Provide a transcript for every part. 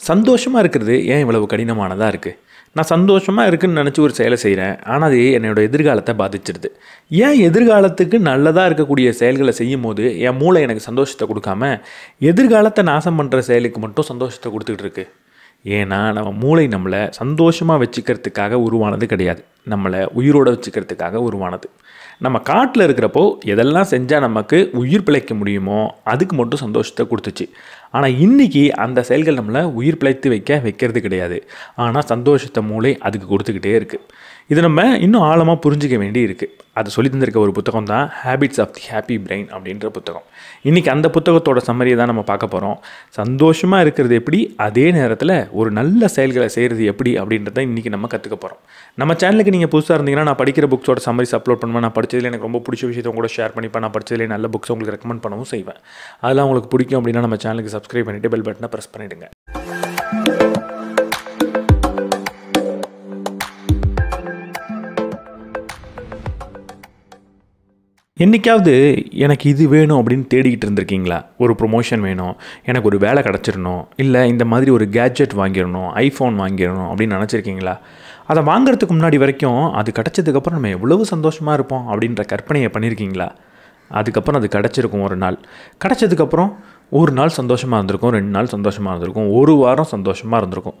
சந்தோஷமாக இருக்கிறது ஏன் இவ்வளவு கடினமானதாக இருக்குது? நான் சந்தோஷமாக இருக்குன்னு நினச்சி ஒரு செயலை செய்கிறேன், ஆனால் அது என்னோடய எதிர்காலத்தை பாதிச்சிடுது. ஏன் எதிர்காலத்துக்கு நல்லதாக இருக்கக்கூடிய செயல்களை செய்யும் போது என் மூளை எனக்கு சந்தோஷத்தை கொடுக்காம எதிர்காலத்தை நாசம் பண்ணுற செயலுக்கு மட்டும் சந்தோஷத்தை கொடுத்துக்கிட்டு இருக்கு? ஏன்னா நம்ம மூளை நம்மளை சந்தோஷமாக வச்சுக்கிறதுக்காக உருவானது கிடையாது, நம்மளை உயிரோடு வச்சுக்கிறதுக்காக உருவானது. நம்ம காட்டில் இருக்கிறப்போ எதெல்லாம் செஞ்சால் நமக்கு உயிர் பிழைக்க முடியுமோ அதுக்கு மட்டும் சந்தோஷத்தை கொடுத்துச்சு. ஆனால் இன்றைக்கி அந்த செயல்கள் நம்மளை உயிர் பிழைத்து வைக்கிறது கிடையாது. ஆனால் சந்தோஷத்தை மூளை அதுக்கு கொடுத்துக்கிட்டே இருக்குது. இது நம்ம இன்னும் ஆழமாக புரிஞ்சிக்க வேண்டி இருக்குது. அது சொல்லி தந்திருக்க ஒரு புத்தகம் தான் habits of the happy brain அப்படின்ற புத்தகம். இன்றைக்கி அந்த புத்தகத்தோட சம்மரியை தான் நம்ம பார்க்க போகிறோம். சந்தோஷமாக இருக்கிறது எப்படி, அதே நேரத்தில் ஒரு நல்ல செயல்களை செய்கிறது எப்படி அப்படின்றத இன்றைக்கி நம்ம கற்றுக்க போகிறோம். நம்ம சேனலுக்கு நீங்கள் புதுசாக இருந்தீங்கன்னா நான் படிக்கிற புக்ஸோட சம்மரிஸ் அப்லோட் பண்ணுவேன். நான் படித்ததில் எனக்கு ரொம்ப பிடிச்ச விஷயத்தை கூட ஷேர் பண்ணிப்பேன். நான் படித்ததிலே நல்ல புக்ஸ் உங்களுக்கு ரெக்கமெண்ட் பண்ணவும் செய்வேன். அதெல்லாம் உங்களுக்கு பிடிக்கும் அப்படின்னா நம்ம சேனலுக்கு சப்ஸ்கிரைப் பண்ணிவிட்டு பெல் பட்டனை ப்ரெஸ் பண்ணிவிடுங்க. என்றைக்காவது எனக்கு இது வேணும் அப்படின்னு தேடிக்கிட்டு இருந்திருக்கீங்களா? ஒரு ப்ரொமோஷன் வேணும், எனக்கு ஒரு வேலை கிடச்சிடணும், இல்லை இந்த மாதிரி ஒரு கேட்ஜெட் வாங்கிடணும், ஐஃபோன் வாங்கிடணும் அப்படின்னு நினச்சிருக்கீங்களா? அதை வாங்கிறதுக்கு முன்னாடி வரைக்கும் அது கிடச்சதுக்கப்புறம் நம்ம எவ்வளவு சந்தோஷமாக இருப்போம் அப்படின்ற கற்பனையை பண்ணியிருக்கீங்களா? அதுக்கப்புறம் அது கிடச்சிருக்கும். ஒரு நாள் கிடச்சதுக்கப்புறம் ஒரு நாள் சந்தோஷமாக இருந்திருக்கும், 2 நாள் சந்தோஷமாக இருந்திருக்கும், ஒரு வாரம் சந்தோஷமாக இருந்திருக்கும்.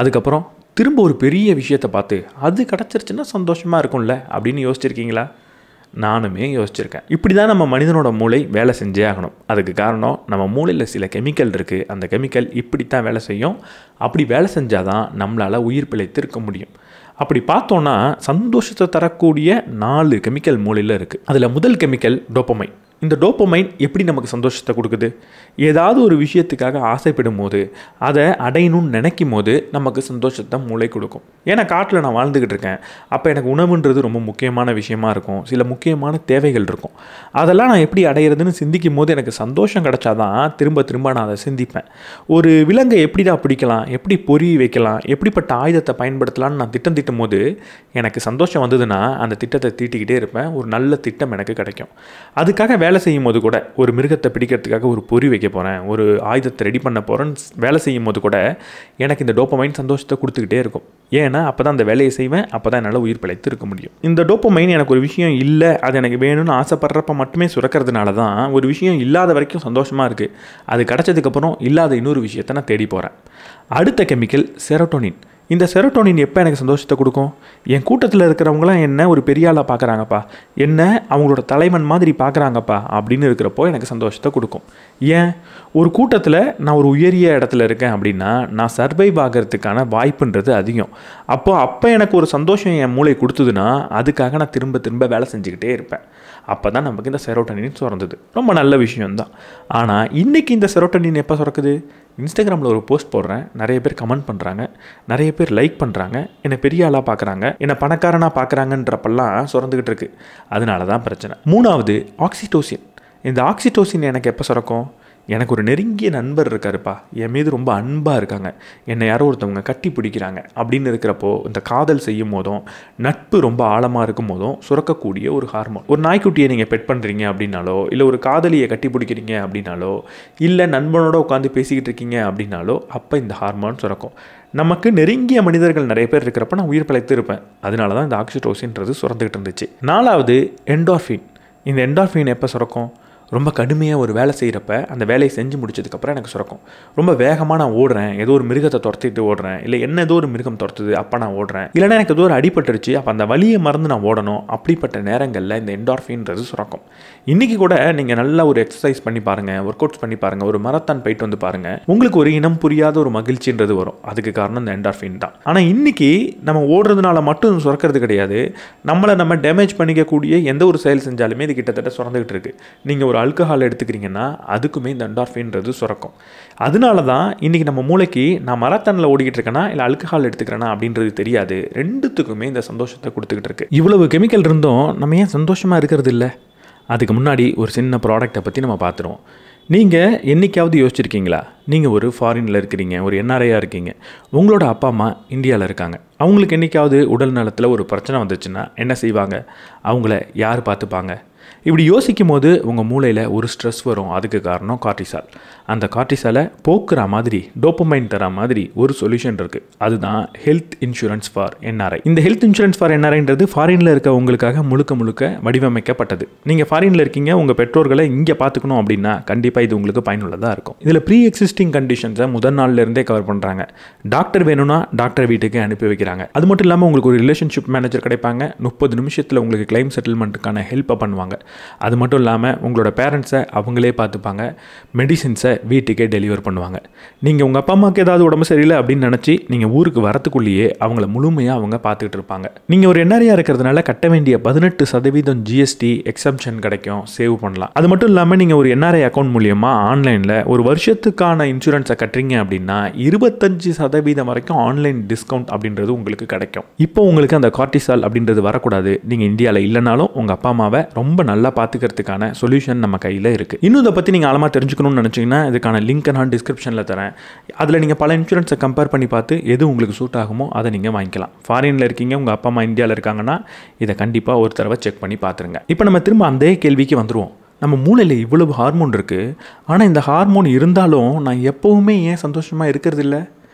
அதுக்கப்புறம் திரும்ப ஒரு பெரிய விஷயத்தை பார்த்து அது கிடச்சிருச்சுன்னா சந்தோஷமாக இருக்கும்ல அப்படின்னு யோசிச்சிருக்கீங்களா? நானுமே யோசிச்சிருக்கேன். இப்படி தான் நம்ம மனிதனோட மூளை வேலை செஞ்சே ஆகணும். அதுக்கு காரணம் நம்ம மூளையில் சில கெமிக்கல் இருக்குது. அந்த கெமிக்கல் இப்படி தான் வேலை செய்யும். அப்படி வேலை செஞ்சால் தான் நம்மளால் உயிர் பிழைத்து இருக்க முடியும். அப்படி பார்த்தோன்னா சந்தோஷத்தை தரக்கூடிய 4 கெமிக்கல் மூளையில் இருக்குது. அதில் முதல் கெமிக்கல் டோபமைன். இந்த டோபமைன் எப்படி நமக்கு சந்தோஷத்தை கொடுக்குது? ஏதாவது ஒரு விஷயத்துக்காக ஆசைப்படும் போது, அதை அடையணும்னு நினைக்கும் போது நமக்கு சந்தோஷத்தை மூளை கொடுக்கும். ஏன்னா காட்டில் நான் வாழ்ந்துக்கிட்டு இருக்கேன், அப்போ எனக்கு உணவுன்றது ரொம்ப முக்கியமான விஷயமா இருக்கும். சில முக்கியமான தேவைகள் இருக்கும். அதெல்லாம் நான் எப்படி அடையிறதுன்னு சிந்திக்கும் போது எனக்கு சந்தோஷம் கிடைச்சாதான் திரும்ப திரும்ப நான் அதை சிந்திப்பேன். ஒரு விலங்கை எப்படிடா பிடிக்கலாம், எப்படி பொறி வைக்கலாம், எப்படிப்பட்ட ஆயுதத்தை பயன்படுத்தலான்னு நான் திட்டம் தீட்டும் போது எனக்கு சந்தோஷம் வந்ததுன்னா அந்த திட்டத்தை தீட்டிக்கிட்டே இருப்பேன். ஒரு நல்ல திட்டம் எனக்கு கிடைக்கும். அதுக்காக வேலை செய்யும் போது கூட, ஒரு மிருகத்தை பிடிக்கிறதுக்காக ஒரு பொறி வைக்க போகிறேன், ஒரு ஆயுதத்தை ரெடி பண்ண போகிறேன்னு வேலை செய்யும் போது கூட எனக்கு இந்த டோபமைன் சந்தோஷத்தை கொடுத்துக்கிட்டே இருக்கும். ஏன்னா அப்போ தான் அந்த வேலையை செய்வேன், அப்போ தான் என்னால் உயிர் பிழைத்து இருக்க முடியும். இந்த டோபமைன் எனக்கு ஒரு விஷயம் இல்லை, அது எனக்கு வேணும்னு ஆசைப்படுறப்ப மட்டுமே சுரக்கிறதுனால தான் ஒரு விஷயம் இல்லாத வரைக்கும் சந்தோஷமாக இருக்குது. அது கிடச்சதுக்கப்புறம் இல்லாத இன்னொரு விஷயத்தை நான் தேடி போகிறேன். அடுத்த கெமிக்கல் செரோட்டோனின். இந்த செரோட்டோனின் எப்போ எனக்கு சந்தோஷத்தை கொடுக்கும்? என் கூட்டத்தில் இருக்கிறவங்களாம் என்ன ஒரு பெரிய ஆளாக பார்க்குறாங்கப்பா, என்ன அவங்களோட தலைவன் மாதிரி பார்க்குறாங்கப்பா அப்படின்னு இருக்கிறப்போ எனக்கு சந்தோஷத்தை கொடுக்கும். ஏன்? ஒரு கூட்டத்தில் நான் ஒரு உயரிய இடத்துல இருக்கேன் அப்படின்னா நான் சர்வைவ் ஆகிறதுக்கான வாய்ப்புன்றது அதிகம். அப்போ எனக்கு ஒரு சந்தோஷம் என் மூளை கொடுத்ததுன்னா அதுக்காக நான் திரும்ப திரும்ப வேலை செஞ்சுக்கிட்டே இருப்பேன். அப்போ தான் நமக்கு இந்த செரோட்டோனின் சுரந்தது. ரொம்ப நல்ல விஷயம்தான். ஆனால் இன்றைக்கி இந்த செரோட்டோனின் எப்போ சுரக்குது? இன்ஸ்டாகிராமில் ஒரு போஸ்ட் போடுறேன், நிறைய பேர் கமெண்ட் பண்ணுறாங்க, நிறைய பேர் லைக் பண்ணுறாங்க, என்னை பெரிய ஆளாக பார்க்குறாங்க, என்னை பணக்காரனாக பார்க்குறாங்கன்றப்பெல்லாம் சுரந்துக்கிட்டு இருக்குது. அதனால தான் பிரச்சனை. 3வது ஆக்சிடோசின். இந்த ஆக்சிடோசின் எனக்கு எப்போ சுரக்கும்? எனக்கு ஒரு நெருங்கிய நண்பர் இருக்காருப்பா, என் மீது ரொம்ப அன்பாக இருக்காங்க, என்னை யாரோ ஒருத்தவங்க கட்டி பிடிக்கிறாங்க அப்படின்னு இருக்கிறப்போ, இந்த காதல் செய்யும் போதும் நட்பு ரொம்ப ஆழமாக இருக்கும் போதும் சுரக்கக்கூடிய ஒரு ஹார்மோன். ஒரு நாய்க்குட்டியை நீங்கள் பெட் பண்ணுறீங்க அப்படின்னாலோ, இல்லை ஒரு காதலியை கட்டி பிடிக்கிறீங்க அப்படின்னாலோ, இல்லை நண்பனோட உட்காந்து பேசிக்கிட்டு இருக்கீங்க அப்படின்னாலோ அப்போ இந்த ஹார்மோன் சுரக்கும். நமக்கு நெருங்கிய மனிதர்கள் நிறைய பேர் இருக்கிறப்ப நான் உயிர் பிழைத்து இருப்பேன். அதனால தான் இந்த ஆக்சிடோசின்றது சுரந்துக்கிட்டு இருந்துச்சு. 4வது என்டார்ஃபின். இந்த என்டார்ஃபின் எப்போ சுரக்கும்? ரொம்ப கடுமையாக ஒரு வேலை செய்கிறப்ப அந்த வேலையை செஞ்சு முடிச்சதுக்கப்புறம் எனக்கு சுரக்கும். ரொம்ப வேகமாக நான் ஓடுறேன், ஏதோ ஒரு மிருகத்தை துரத்திட்டு ஓடுறேன், இல்லை என்ன ஏதோ ஒரு மிருகம் துரத்துது அப்போ நான் ஓடுறேன், இல்லைனா எனக்கு ஏதோ ஒரு அடிபட்டுருச்சு அப்போ அந்த வலியை மறந்து நான் ஓடணும். அப்படிப்பட்ட நேரங்களில் இந்த என்டார்ஃபின்றது சுரக்கும். இன்றைக்கி கூட நீங்கள் நல்லா ஒரு எக்ஸசைஸ் பண்ணி பாருங்கள், ஒர்க் அவுட்ஸ் பண்ணி பாருங்கள், ஒரு மரத்தான் போயிட்டு வந்து பாருங்கள், உங்களுக்கு ஒரு இனம் புரியாத ஒரு மகிழ்ச்சின்றது வரும். அதுக்கு காரணம் இந்த என்டார்ஃபின் தான். ஆனால் இன்றைக்கி நம்ம ஓடுறதுனால மட்டும் சுரக்கிறது கிடையாது, நம்ம டேமேஜ் பண்ணிக்கக்கூடிய எந்த ஒரு செயல் செஞ்சாலுமே இது கிட்டத்தட்ட சுரந்துக்கிட்டு இருக்குது. நீங்கள் ஒரு ஆல்கஹால் எடுத்துக்கிறீங்கன்னா அதுக்குமே இந்த என்டார்ஃபின்றது சுரக்கும். அதனால தான் இன்றைக்கி நம்ம மூளைக்கு நான் மரத்தானில் ஓடிக்கிட்டு இருக்கேனா இல்லை ஆல்கஹால் எடுத்துக்கிறேன்னா அப்படின்றது தெரியாது. ரெண்டுத்துக்குமே இந்த சந்தோஷத்தை கொடுத்துக்கிட்டு இருக்கு. இவ்வளவு கெமிக்கல் இருந்தும் நம்ம ஏன் சந்தோஷமாக இருக்கிறது இல்லை? அதுக்கு முன்னாடி ஒரு சின்ன ப்ராடக்டை பற்றி நம்ம பார்த்துருவோம். நீங்கள் என்றைக்காவது யோசிச்சிருக்கீங்களா? நீங்கள் ஒரு ஃபாரினில் இருக்கிறீங்க, ஒரு என்ஆர்ஐயாக இருக்கீங்க, உங்களோட அப்பா அம்மா இந்தியாவில் இருக்காங்க. அவங்களுக்கு என்றைக்காவது உடல் நலத்தில் ஒரு பிரச்சனை வந்துச்சுன்னா என்ன செய்வாங்க? அவங்கள யார் பார்த்துப்பாங்க? இப்படி யோசிக்கும் போது உங்கள் மூளையில் ஒரு ஸ்ட்ரெஸ் வரும். அதுக்கு காரணம் கார்டிசால். அந்த கார்டிசாலை போக்குற மாதிரி, டோபமைன் தர மாதிரி ஒரு சொல்யூஷன் இருக்குது. அதுதான் ஹெல்த் இன்சூரன்ஸ் ஃபார் என்ஆர்ஐ. இந்த ஹெல்த் இன்சூரன்ஸ் ஃபார் என்ஆர்ஐன்றது ஃபாரினில் இருக்க உங்களுக்காக முழுக்க வடிவமைக்கப்பட்டது. நீங்கள் ஃபாரினில் இருக்கீங்க, உங்கள் பெற்றோர்களை இங்கே பார்த்துக்கணும் அப்படின்னா கண்டிப்பாக இது உங்களுக்கு பயனுள்ளதாக இருக்கும். இதில் ப்ரீ எக்ஸிஸ்டிங் கண்டிஷன்ஸை முதல் நாள்லேருந்தே கவர் பண்ணுறாங்க. டாக்டர் வேணும்னா டாக்டர் வீட்டுக்கு அனுப்பி வைக்கிறாங்க. அது மட்டும் இல்லாமல் உங்களுக்கு ஒரு ரிலேஷன்ஷிப் மேனேஜர் கிடைப்பாங்க. 30 நிமிஷத்தில் உங்களுக்கு கிளைம் செட்டில்மெண்ட்டுக்கான ஹெல்ப்பை பண்ணுவாங்க. அது மட்டும் இல்லாமல் உங்களோட பேரண்ட்ஸை அவங்களே பார்த்துப்பாங்க. மெடிசின்ஸை வீட்டுக்கே டெலிவர் பண்ணுவாங்க. நீங்கள் உங்கள் அப்பா அம்மாவுக்கு ஏதாவது உடம்பு சரியில்லை அப்படின்னு நினச்சி நீங்கள் ஊருக்கு வரத்துக்குள்ளேயே அவங்கள முழுமையாக அவங்க பார்த்துக்கிட்டு இருப்பாங்க. நீங்கள் ஒரு என்ஆர்ஐயாக இருக்கிறதுனால கட்ட வேண்டிய 18% ஜிஎஸ்டி எக்ஸம்ஷன் கிடைக்கும், சேவ் பண்ணலாம். அது மட்டும் இல்லாமல் நீங்கள் ஒரு என்ஆர்ஐ அக்கௌண்ட் மூலியமாக ஆன்லைனில் ஒரு வருஷத்துக்கான இன்சூரன்ஸை கட்டுறீங்க அப்படின்னா 25% வரைக்கும் ஆன்லைன் டிஸ்கவுண்ட் அப்படின்றது உங்களுக்கு கிடைக்கும். இப்போ உங்களுக்கு அந்த கார்டிசால் அப்படின்றது வரக்கூடாது. நீங்கள் இந்தியாவில் இல்லைனாலும் உங்கள் அப்பா அம்மாவை ரொம்ப நல்லா பார்த்துக்கிறதுக்கான சொல்யூஷன் நம்ம கையில் இருக்குது. இன்னும் இதை பற்றி நீங்கள் ஆழமாக தெரிஞ்சுக்கணும்னு நினச்சிங்கன்னா இதுக்கான லிங்க்கை நான் டிஸ்கிரிப்ஷனில் தரேன். அதில் நீங்கள் பல இன்சூரன்ஸை கம்பேர் பண்ணி பார்த்து எது உங்களுக்கு சூட் ஆகுமோ அதை நீங்கள் வாங்கிக்கலாம். ஃபாரினில் இருக்கீங்க, உங்கள் அப்பா அம்மா இந்தியாவில் இருக்காங்கன்னா இதை கண்டிப்பாக ஒரு தடவை செக் பண்ணி பார்த்துருங்க. இப்போ நம்ம திரும்ப அந்த கேள்விக்கு வந்துடுவோம். நம்ம மூளையில் இவ்வளவு ஹார்மோன் இருக்குது, ஆனால் இந்த ஹார்மோன் இருந்தாலும் நான் எப்போவுமே ஏன் சந்தோஷமாக இருக்கிறது இல்லை?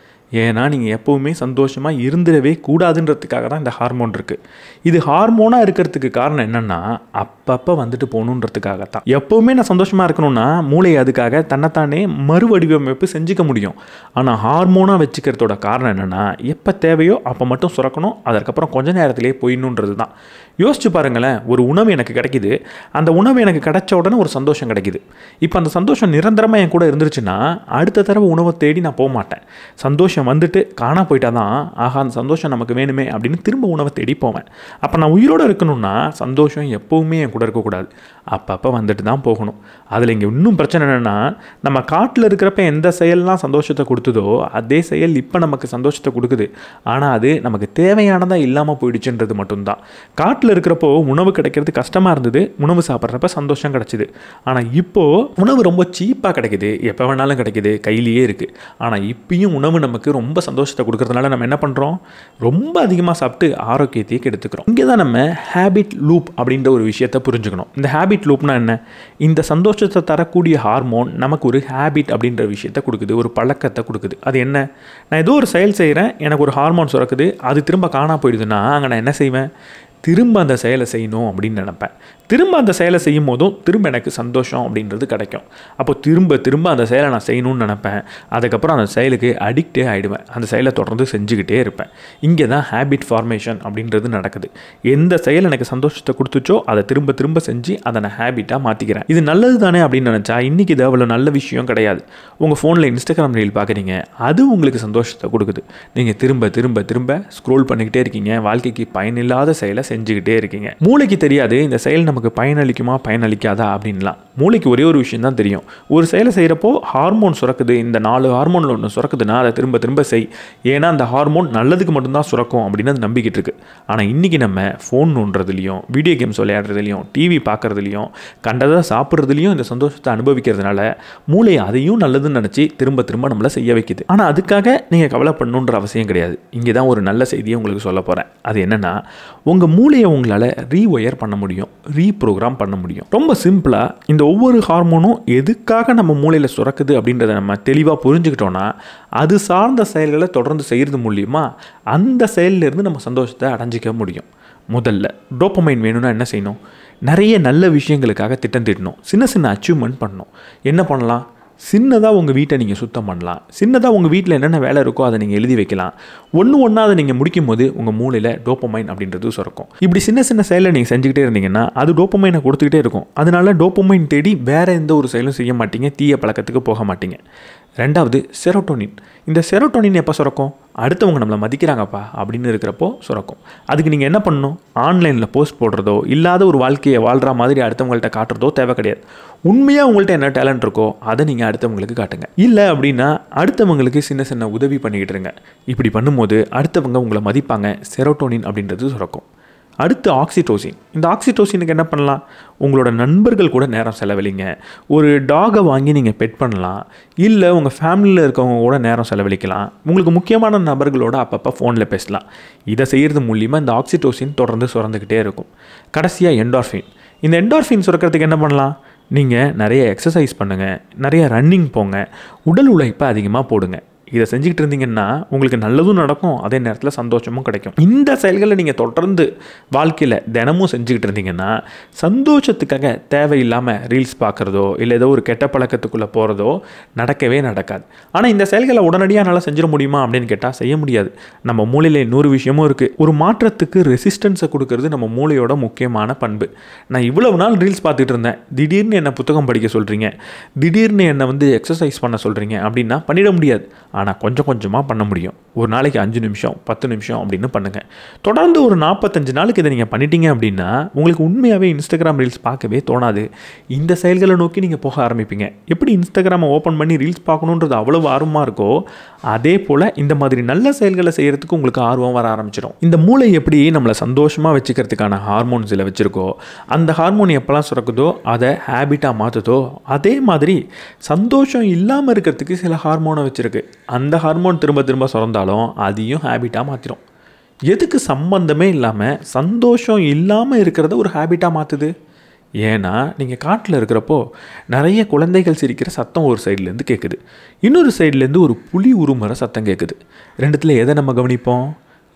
ஏன்னா நீங்கள் எப்போவுமே சந்தோஷமாக இருந்துடவே கூடாதுன்றதுக்காக தான் இந்த ஹார்மோன் இருக்குது. இது ஹார்மோனாக இருக்கிறதுக்கு காரணம் என்னென்னா அப்பப்போ வந்துட்டு போகணுன்றதுக்காக தான். எப்போவுமே நான் சந்தோஷமாக இருக்கணும்னா மூளை அதுக்காக தன்னைத்தானே மறுவடிவமைப்பு செஞ்சுக்க முடியும். ஆனால் ஹார்மோனாக வச்சுக்கிறதோட காரணம் என்னென்னா எப்போ தேவையோ அப்போ மட்டும் சுரக்கணும், அதற்கப்புறம் கொஞ்ச நேரத்திலே போயிடணுன்றது தான். யோசிச்சு பாருங்களேன், ஒரு உணவு எனக்கு கிடைக்கிது, அந்த உணவு எனக்கு கிடைச்ச உடனே ஒரு சந்தோஷம் கிடைக்கிது. இப்போ அந்த சந்தோஷம் நிரந்தரமாக என் கூட இருந்துருச்சுன்னா அடுத்த தடவை உணவை தேடி நான் போக மாட்டேன். சந்தோஷம் வந்துட்டு காணா போயிட்டா தான் ஆஹா அந்த சந்தோஷம் நமக்கு வேணுமே அப்படின்னு திரும்ப உணவை தேடி போவேன். அப்போ நான் உயிரோடு இருக்கணும்னா சந்தோஷம் எப்போவுமே என் கூட இருக்கக்கூடாது, அப்பப்போ வந்துட்டு தான் போகணும். அதில் இங்கே இன்னும் பிரச்சனை என்னென்னா, நம்ம காட்டில் இருக்கிறப்ப எந்த செயல்லாம் சந்தோஷத்தை கொடுத்ததோ அதே செயல் இப்போ நமக்கு சந்தோஷத்தை கொடுக்குது. ஆனால் அது நமக்கு தேவையானதாக இல்லாமல் போயிடுச்சுன்றது மட்டும்தான். காட்டில் இருக்கிறப்போ உணவு கிடைக்கிறது கஷ்டமாக இருந்தது, உணவு சாப்பிட்றப்ப சந்தோஷம் கிடைச்சிது. ஆனால் இப்போது உணவு ரொம்ப சீப்பாக கிடைக்குது, எப்போ வேணாலும் கிடைக்குது, கையிலேயே இருக்குது. ஆனால் இப்பயும் உணவு நமக்கு ரொம்ப சந்தோஷத்தை கொடுக்கறதுனால நம்ம என்ன பண்ணுறோம், ரொம்ப அதிகமாக சாப்பிட்டு ஆரோக்கியத்தையே கெடுத்துக்கிறோம். இங்கே தான் நம்ம ஹேபிட் லூப் அப்படின்ற ஒரு விஷயத்தை புரிஞ்சுக்கணும். இந்த ஹேபிட் லூப்னா என்ன? இந்த சந்தோஷத்தை தரக்கூடிய ஹார்மோன் நமக்கு ஒரு ஹேபிட் அப்படின்ற விஷயத்தை கொடுக்குது, ஒரு பழக்கத்தை கொடுக்குது. அது என்ன? நான் ஏதோ ஒரு செயல் செய்கிறேன், எனக்கு ஒரு ஹார்மோன் சுரக்குது, அது திரும்ப காணா போயிடுதுன்னா அங்கே நான் என்ன செய்வேன்? திரும்ப அந்த செயலை செய்யணும் அப்படின்னு நினப்பேன். திரும்ப அந்த செயலை செய்யும் போதும் திரும்ப எனக்கு சந்தோஷம் அப்படின்றது கிடைக்கும். அப்போ திரும்ப அந்த செயலை நான் செய்யணும்னு நினப்பேன். அதுக்கப்புறம் அந்த செயலுக்கு அடிக்டே ஆகிடுவேன், அந்த செயலை தொடர்ந்து செஞ்சுக்கிட்டே இருப்பேன். இங்கே தான் ஹேபிட் ஃபார்மேஷன் அப்படின்றது நடக்குது. எந்த செயல் எனக்கு சந்தோஷத்தை கொடுத்துச்சோ அதை திரும்ப செஞ்சு அதை நான் ஹேபிட்டாக மாற்றிக்கிறேன். இது நல்லது தானே அப்படின்னு நினச்சா இன்றைக்கி இது அவ்வளோ நல்ல விஷயம் கிடையாது. உங்கள் ஃபோனில் இன்ஸ்டாகிராம் ரீல் பார்க்குறீங்க, அது உங்களுக்கு சந்தோஷத்தை கொடுக்குது. நீங்கள் திரும்ப ஸ்க்ரோல் பண்ணிக்கிட்டே இருக்கீங்க, வாழ்க்கைக்கு பயனில்லாத செயலை செஞ்சுக்கிட்டே இருக்கீங்க. மூளைக்கு தெரியாது இந்த செயல் நமக்கு பயனளிக்குமா பயனளிக்காதா அப்படின்லாம். மூளைக்கு ஒரே ஒரு விஷயம் தான் தெரியும், ஒரு செயலை செய்கிறப்போ ஹார்மோன் சுரக்குது, இந்த 4 ஹார்மோனில் ஒன்று சுரக்குதுன்னா அதை திரும்ப செய், ஏன்னா அந்த ஹார்மோன் நல்லதுக்கு மட்டும்தான் சுரக்கும் அப்படின்னு அது நம்பிக்கிட்டு இருக்கு. ஆனால் இன்றைக்கி நம்ம ஃபோன் நோண்டுறதுலையும், வீடியோ கேம்ஸ் விளையாடுறதுலையும், டிவி பார்க்குறதுலையும், கண்டதை சாப்பிட்றதுலையும் இந்த சந்தோஷத்தை அனுபவிக்கிறதுனால மூளை அதையும் நல்லதுன்னு நினச்சி திரும்ப நம்மளை செய்ய வைக்குது. ஆனால் அதுக்காக நீங்கள் கவலைப்படணுன்ற அவசியம் கிடையாது. இங்கே தான் ஒரு நல்ல செய்தியை உங்களுக்கு சொல்ல போகிறேன். அது என்னென்னா, உங்கள் மூளையை உங்களால் ரீஒயர் பண்ண முடியும், ரீப்ரோக்ராம் பண்ண முடியும். ரொம்ப சிம்பிளாக இந்த ஒவ்வொரு ஹார்மோனும் எதுக்காக நம்ம மூளையில் சுரக்குது அப்படின்றத நம்ம தெளிவாக புரிஞ்சுக்கிட்டோன்னா அது சார்ந்த செயல்களை தொடர்ந்து செய்கிறது மூலிமா அந்த செயலிலிருந்து நம்ம சந்தோஷத்தை அடைஞ்சிக்க முடியும். முதல்ல டோபமைன் வேணும்னா என்ன செய்யணும்? நிறைய நல்ல விஷயங்களுக்காக திட்டம் தீட்டணும், சின்ன அச்சீவ்மெண்ட் பண்ணணும். என்ன பண்ணலாம்? சின்னதாக உங்கள் வீட்டை நீங்கள் சுத்தம் பண்ணலாம், சின்னதாக உங்கள் வீட்டில் என்னென்ன வேலை இருக்கோ அதை நீங்கள் எழுதி வைக்கலாம். ஒன்றா அதை நீங்கள் முடிக்கும் போது உங்கள் மூளையில் டோபமைன் அப்படின்றது சுரக்கும். இப்படி சின்ன செயலை நீங்கள் செஞ்சுக்கிட்டே இருந்தீங்கன்னா அது டோபமைனை கொடுத்துக்கிட்டே இருக்கும். அதனால டோபமைன் தேடி வேறு எந்த ஒரு செயலும் செய்ய மாட்டீங்க, தீய பழக்கத்துக்கு போக மாட்டீங்க. ரெண்டாவது செரோட்டோனின். இந்த செரோட்டோனின் எப்போ சுரக்கும்? அடுத்தவங்க நம்மளை மதிக்கிறாங்கப்பா அப்படின்னு இருக்கிறப்போ சுரக்கும். அதுக்கு நீங்கள் என்ன பண்ணணும்? ஆன்லைனில் போஸ்ட் போடுறதோ இல்லாத ஒரு வாழ்க்கையை வாழ்கிற மாதிரி அடுத்தவங்கள்ட்ட காட்டுறதோ தேவை கிடையாது. உண்மையாக உங்கள்கிட்ட என்ன டேலண்ட் இருக்கோ அதை நீங்கள் அடுத்தவங்களுக்கு காட்டுங்க. இல்லை அப்படின்னா அடுத்தவங்களுக்கு சின்ன உதவி பண்ணிக்கிட்டு இருங்க. இப்படி பண்ணும்போது அடுத்தவங்க உங்களை மதிப்பாங்க, செரோட்டோனின் அப்படின்றது சுரக்கும். அடுத்து ஆக்சிடோசின். இந்த ஆக்சிடோசினுக்கு என்ன பண்ணலாம்? உங்களோட நண்பர்கள் கூட நேரம் செலவழிங்க. ஒரு டாகை வாங்கி நீங்கள் பெட் பண்ணலாம், இல்லை உங்கள் ஃபேமிலியில் இருக்கவங்க கூட நேரம் செலவழிக்கலாம். உங்களுக்கு முக்கியமான நபர்களோட அப்பப்போ ஃபோனில் பேசலாம். இதை செய்கிறது மூலிமா இந்த ஆக்சிடோசின் தொடர்ந்து சுரந்துக்கிட்டே இருக்கும். கடைசியாக என்டார்ஃபின். இந்த என்டார்ஃபின் சுரக்கிறதுக்கு என்ன பண்ணலாம்? நீங்கள் நிறைய எக்ஸசைஸ் பண்ணுங்கள், நிறைய ரன்னிங் போங்க, உடல் உழைப்பை அதிகமாக போடுங்க. இதை செஞ்சுக்கிட்டு இருந்தீங்கன்னா உங்களுக்கு நல்லதும் நடக்கும், அதே நேரத்தில் சந்தோஷமும் கிடைக்கும். இந்த செயல்களை நீங்கள் தொடர்ந்து வாழ்க்கையில் தினமும் செஞ்சுக்கிட்டு இருந்தீங்கன்னா சந்தோஷத்துக்காக தேவையில்லாமல் ரீல்ஸ் பார்க்குறதோ இல்லை ஏதோ ஒரு கெட்ட பழக்கத்துக்குள்ளே போகிறதோ நடக்கவே நடக்காது. ஆனால் இந்த செயல்களை உடனடியாக நல்லா செஞ்சிட முடியுமா அப்படின்னு கேட்டால் செய்ய முடியாது. நம்ம மூளையில் இன்னொரு விஷயமும் இருக்குது. ஒரு மாற்றத்துக்கு ரெசிஸ்டன்ஸை கொடுக்கறது நம்ம மூளையோட முக்கியமான பண்பு. நான் இவ்வளவு நாள் ரீல்ஸ் பார்த்துட்டு இருந்தேன், திடீர்னு என்னை புத்தகம் படிக்க சொல்கிறீங்க, திடீர்னு என்னை எக்ஸசைஸ் பண்ண சொல்கிறீங்க அப்படின்னா பண்ணிட முடியாது. ஆனால் கொஞ்சம் கொஞ்சமாக பண்ண முடியும். ஒரு நாளைக்கு 5 நிமிஷம் 10 நிமிஷம் அப்படின்னு பண்ணுங்கள். தொடர்ந்து ஒரு 45 நாளுக்கு இதை நீங்கள் பண்ணிட்டீங்க அப்படின்னா உங்களுக்கு உண்மையாகவே இன்ஸ்டாகிராம் ரீல்ஸ் பார்க்கவே தோணாது. இந்த செயல்களை நோக்கி நீங்கள் போக ஆரம்பிப்பீங்க. எப்படி இன்ஸ்டாகிராமை ஓப்பன் பண்ணி ரீல்ஸ் பார்க்கணுன்றது அவ்வளவு ஆர்வமாக இருக்கோ, அதே போல் இந்த மாதிரி நல்ல செயல்களை செய்கிறதுக்கு உங்களுக்கு ஆர்வம் வர ஆரம்பிச்சிடும். இந்த மூளை எப்படி நம்மளை சந்தோஷமாக வச்சுக்கிறதுக்கான ஹார்மோன்ஸில் வச்சுருக்கோ, அந்த ஹார்மோன் எப்போல்லாம் சுரக்குதோ அதை ஹேபிட்டாக மாற்றுதோ, அதே மாதிரி சந்தோஷம் இல்லாமல் இருக்கிறதுக்கு சில ஹார்மோனை வச்சுருக்கு. அந்த ஹார்மோன் திரும்ப திரும்ப சுரந்தாலும் அதையும் ஹேபிட்டாக மாற்றிடும். எதுக்கு சம்பந்தமே இல்லாமல் சந்தோஷம் இல்லாமல் இருக்கிறத ஒரு ஹேபிட்டாக மாற்றுது? ஏன்னா நீங்கள் காட்டில் இருக்கிறப்போ நிறைய குழந்தைகள் சிரிக்கிற சத்தம் ஒரு சைட்லேருந்து கேட்குது, இன்னொரு சைட்லேருந்து ஒரு புலி உருமுறை சத்தம் கேட்குது. ரெண்டுத்தில் எதை நம்ம கவனிப்போம்?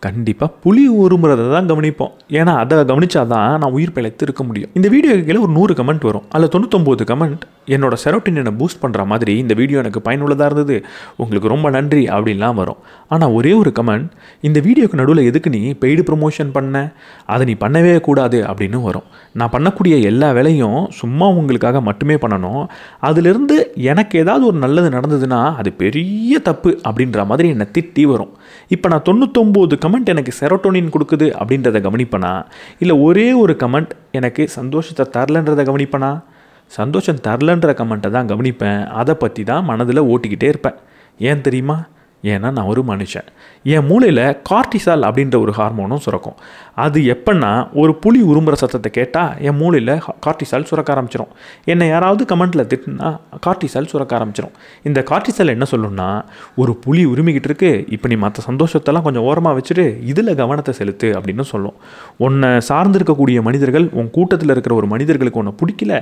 கண்டிப்பாக புலி உருமுறதை தான் கவனிப்போம். ஏன்னா அதை கவனிச்சாதான் நான் உயிர் பிழைத்து இருக்க முடியும். இந்த வீடியோ கீழே ஒரு 100 கமெண்ட் வரும். அதில் 99 கமெண்ட் என்னோட செரோட்டினினை பூஸ்ட் பண்ணுற மாதிரி இந்த வீடியோ எனக்கு பயனுள்ளதாக இருந்தது, உங்களுக்கு ரொம்ப நன்றி அப்படின்லாம் வரும். ஆனால் ஒரே ஒரு கமெண்ட், இந்த வீடியோக்கு நடுவில் எதுக்கு நீ பெய்டு ப்ரொமோஷன் பண்ண, அதை நீ பண்ணவே கூடாது அப்படின்னு வரும். நான் பண்ணக்கூடிய எல்லா வேலையும் சும்மா உங்களுக்காக மட்டுமே பண்ணணும், அதிலிருந்து எனக்கு ஏதாவது ஒரு நல்லது நடந்ததுன்னா அது பெரிய தப்பு அப்படின்ற மாதிரி என்னை திட்டி வரும். இப்போ நான் 99 கமெண்ட் எனக்கு செரோட்டோனின் கொடுக்குது அப்படின்றத கவனிப்பனா, இல்லை ஒரே ஒரு கமெண்ட் எனக்கு சந்தோஷத்தை தரலன்றதை கவனிப்பனா? சந்தோஷம் தரலன்ற கமெண்ட்டை தான் கவனிப்பேன். அதை பற்றி தான் மனதில் ஓட்டிக்கிட்டே இருப்பேன். ஏன் தெரியுமா? ஏன்னா நான் ஒரு மனுஷன். என் மூளையில் கார்டிசால் அப்படின்ற ஒரு ஹார்மோனும் சுரக்கும். அது எப்போன்னா ஒரு புலி உருமுறை சத்தத்தை கேட்டால் என் மூளையில் கார்டிசால் சுரக்க ஆரம்பிச்சிடும். என்னை யாராவது கமெண்ட்டில் திட்டுனா கார்டிசால் சுரக்க ஆரம்பிச்சிடும். இந்த கார்டிசால் என்ன சொல்லுன்னா, ஒரு புலி உரிமைக்கிட்டு இருக்கு, இப்போ நீ மற்ற சந்தோஷத்தெல்லாம் கொஞ்சம் ஓரமாக வச்சுட்டு இதில் கவனத்தை செலுத்து அப்படின்னு சொல்லும். உன்னை சார்ந்திருக்கக்கூடிய மனிதர்கள், உன் கூட்டத்தில் இருக்கிற ஒரு மனிதர்களுக்கு உன்னை பிடிக்கல,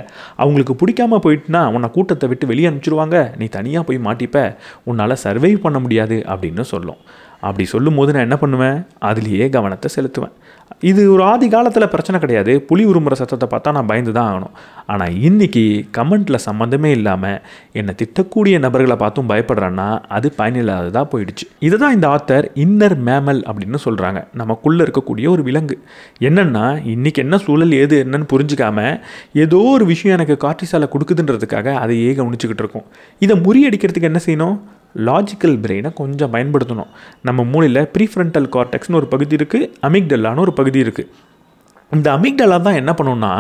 அவங்களுக்கு பிடிக்காமல் போயிட்டுனா உன்னை கூட்டத்தை விட்டு வெளியே அனுப்பிச்சிடுவாங்க, நீ தனியாக போய் மாட்டிப்ப, உன்னால் சர்வை பண்ண முடியாது அப்படின்னு சொல்லும். அப்படி சொல்லும் போது நான் என்ன பண்ணுவேன்? அதுலேயே கவனத்தை செலுத்துவேன். இது ஒரு ஆதி காலத்தில் பிரச்சனை கிடையாது. புலி உருமுறை சத்தத்தை பார்த்தா நான் பயந்து தான் ஆகணும். ஆனால் இன்றைக்கி கமெண்ட்டில் சம்மந்தமே இல்லாமல் என்னை திட்டக்கூடிய நபர்களை பார்த்தும் பயப்படுறான்னா அது பயனில்லாததாக போயிடுச்சு. இதை தான் இந்த ஆத்தர் இன்னர் மேமல் அப்படின்னு சொல்கிறாங்க. நமக்குள்ளே இருக்கக்கூடிய ஒரு விலங்கு. என்னென்னா இன்றைக்கி என்ன சூழல் ஏது என்னன்னு புரிஞ்சிக்காம ஏதோ ஒரு விஷயம் எனக்கு கார்டிசாலை கொடுக்குதுன்றதுக்காக அதையே கவனிச்சுக்கிட்டு இருக்கும். இதை முறியடிக்கிறதுக்கு என்ன செய்யணும்? லாஜிக்கல் பிரெயினை கொஞ்சம் பயன்படுத்தணும். நம்ம மூளையில் ப்ரீஃப்ரண்டல் கார்டெக்ஸ்னு ஒரு பகுதி இருக்குது, அமிக்டலான்னு ஒரு பகுதி இருக்குது. இந்த அமிக்டலா தான் என்ன பண்ணுன்னா,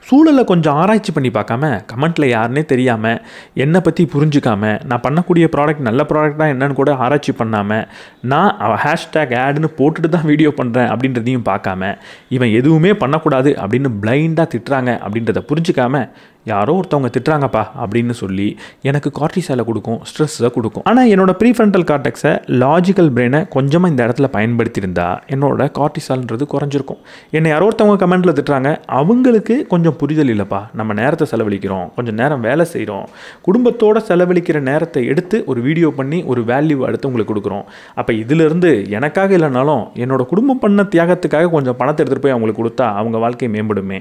சூழலை கொஞ்சம் ஆராய்ச்சி பண்ணி பார்க்காம, கமெண்ட்டில் யாருன்னே தெரியாமல், என்னை பற்றி புரிஞ்சிக்காமல், நான் பண்ணக்கூடிய ப்ராடக்ட் நல்ல ப்ராடக்ட் தான் என்னன்னு கூட ஆராய்ச்சி பண்ணாமல், நான் ஹேஷ்டேக் ஆடுன்னு போட்டுட்டு தான் வீடியோ பண்ணுறேன் அப்படின்றதையும் பார்க்காம, இவன் எதுவுமே பண்ணக்கூடாது அப்படின்னு பிளைண்டாக திட்டுறாங்க அப்படின்றத புரிஞ்சிக்காமல், யாரோ ஒருத்தவங்க திட்டுறாங்கப்பா அப்படின்னு சொல்லி எனக்கு கார்டிசாலை கொடுக்கும், ஸ்ட்ரெஸ்ஸை கொடுக்கும். ஆனால் என்னோட ப்ரீஃப்ரண்டல் கார்டெக்ஸை, லாஜிக்கல் பிரெயினை கொஞ்சமாக இந்த இடத்துல பயன்படுத்தியிருந்தா என்னோட கார்டிசால்ன்றது குறைஞ்சிருக்கும். என்னை யாரோ ஒருத்தவங்க கமெண்ட்டில் திட்டுறாங்க, அவங்களுக்கு கொஞ்சம் புரிதல் இல்லைப்பா, நம்ம நேரத்தை செலவழிக்கிறோம், கொஞ்சம் நேரம் வேலை செய்கிறோம், குடும்பத்தோடு செலவழிக்கிற நேரத்தை எடுத்து ஒரு வீடியோ பண்ணி ஒரு வேல்யூ அடுத்து உங்களுக்கு கொடுக்குறோம். அப்போ இதிலிருந்து எனக்காக இல்லைனாலும் என்னோட குடும்பம் பண்ண தியாகத்துக்காக கொஞ்சம் பணத்தை எடுத்துகிட்டு போய் அவங்களுக்கு கொடுத்தா அவங்க வாழ்க்கை மேம்படுமே.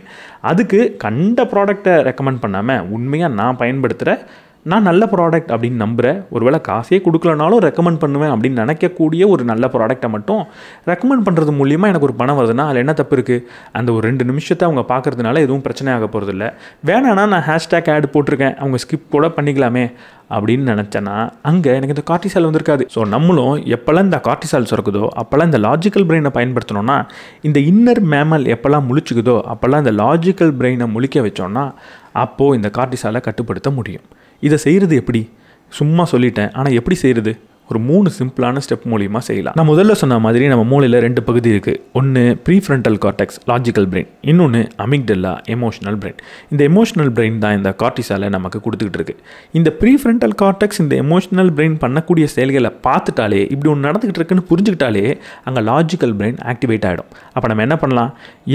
அதுக்கு கண்ட ப்ராடக்டை ரெக்கமெண்ட் பண்ணாமல் உண்மையாக நான் பயன்படுத்துகிற, நான் நல்ல ப்ராடக்ட் அப்படின்னு நம்புகிறேன், ஒருவேளை காசே கொடுக்கலனாலும் ரெக்கமெண்ட் பண்ணுவேன் அப்படின்னு நினைக்கக்கூடிய ஒரு நல்ல ப்ராடக்டை மட்டும் ரெக்கமெண்ட் பண்ணுறது மூலியமாக எனக்கு ஒரு பணம் வருதுன்னா அதில் என்ன தப்பு இருக்குது? அந்த ஒரு 2 நிமிஷத்தை அவங்க பார்க்குறதுனால எதுவும் பிரச்சனை ஆக போகிறதில்ல. வேணான்னா நான் ஹேஷ்டேக் ஆட் போட்டிருக்கேன், அவங்க ஸ்கிப் கூட பண்ணிக்கலாமே அப்படின்னு நினச்சேன்னா அங்கே எனக்கு இந்த கார்டிசால் வந்திருக்காது. ஸோ நம்மளும் எப்போல்லாம் இந்த கார்டிசால் சுரக்குதோ அப்போல்லாம் இந்த லாஜிக்கல் பிரெயினை பயன்படுத்தணும்னா, இந்த இன்னர் மேமல் எப்போல்லாம் முழிச்சுக்குதோ அப்போல்லாம் இந்த லாஜிக்கல் பிரெயினை முழிக்க வச்சோன்னா அப்போது இந்த கார்டிசாலை கட்டுப்படுத்த முடியும். இதை செய்கிறது எப்படி? சும்மா சொல்லிட்டேன், ஆனால் எப்படி செய்கிறது? ஒரு 3 சிம்பிளான ஸ்டெப் மூலியமாக செய்யலாம். நான் முதல்ல சொன்ன மாதிரி நம்ம மூளையில் 2 பகுதி இருக்குது. ஒன்று ப்ரீஃப்ரண்டல் கார்டெக்ஸ் லாஜிக்கல் பிரெயின், இன்னொன்று அமிக்டலா எமோஷனல் பிரெயின். இந்த எமோஷனல் பிரெயின் தான் இந்த கார்டிசாலை நமக்கு கொடுத்துக்கிட்டு இருக்கு. இந்த ப்ரீஃப்ரண்டல் கார்டெக்ஸ் இந்த எமோஷனல் பிரெயின் பண்ணக்கூடிய செயல்களை பார்த்துட்டாலே, இப்படி ஒன்று நடந்துக்கிட்டு இருக்குன்னு புரிஞ்சுக்கிட்டாலே அங்கே லாஜிக்கல் பிரெயின் ஆக்டிவேட் ஆகிடும். அப்போ நம்ம என்ன பண்ணலாம்,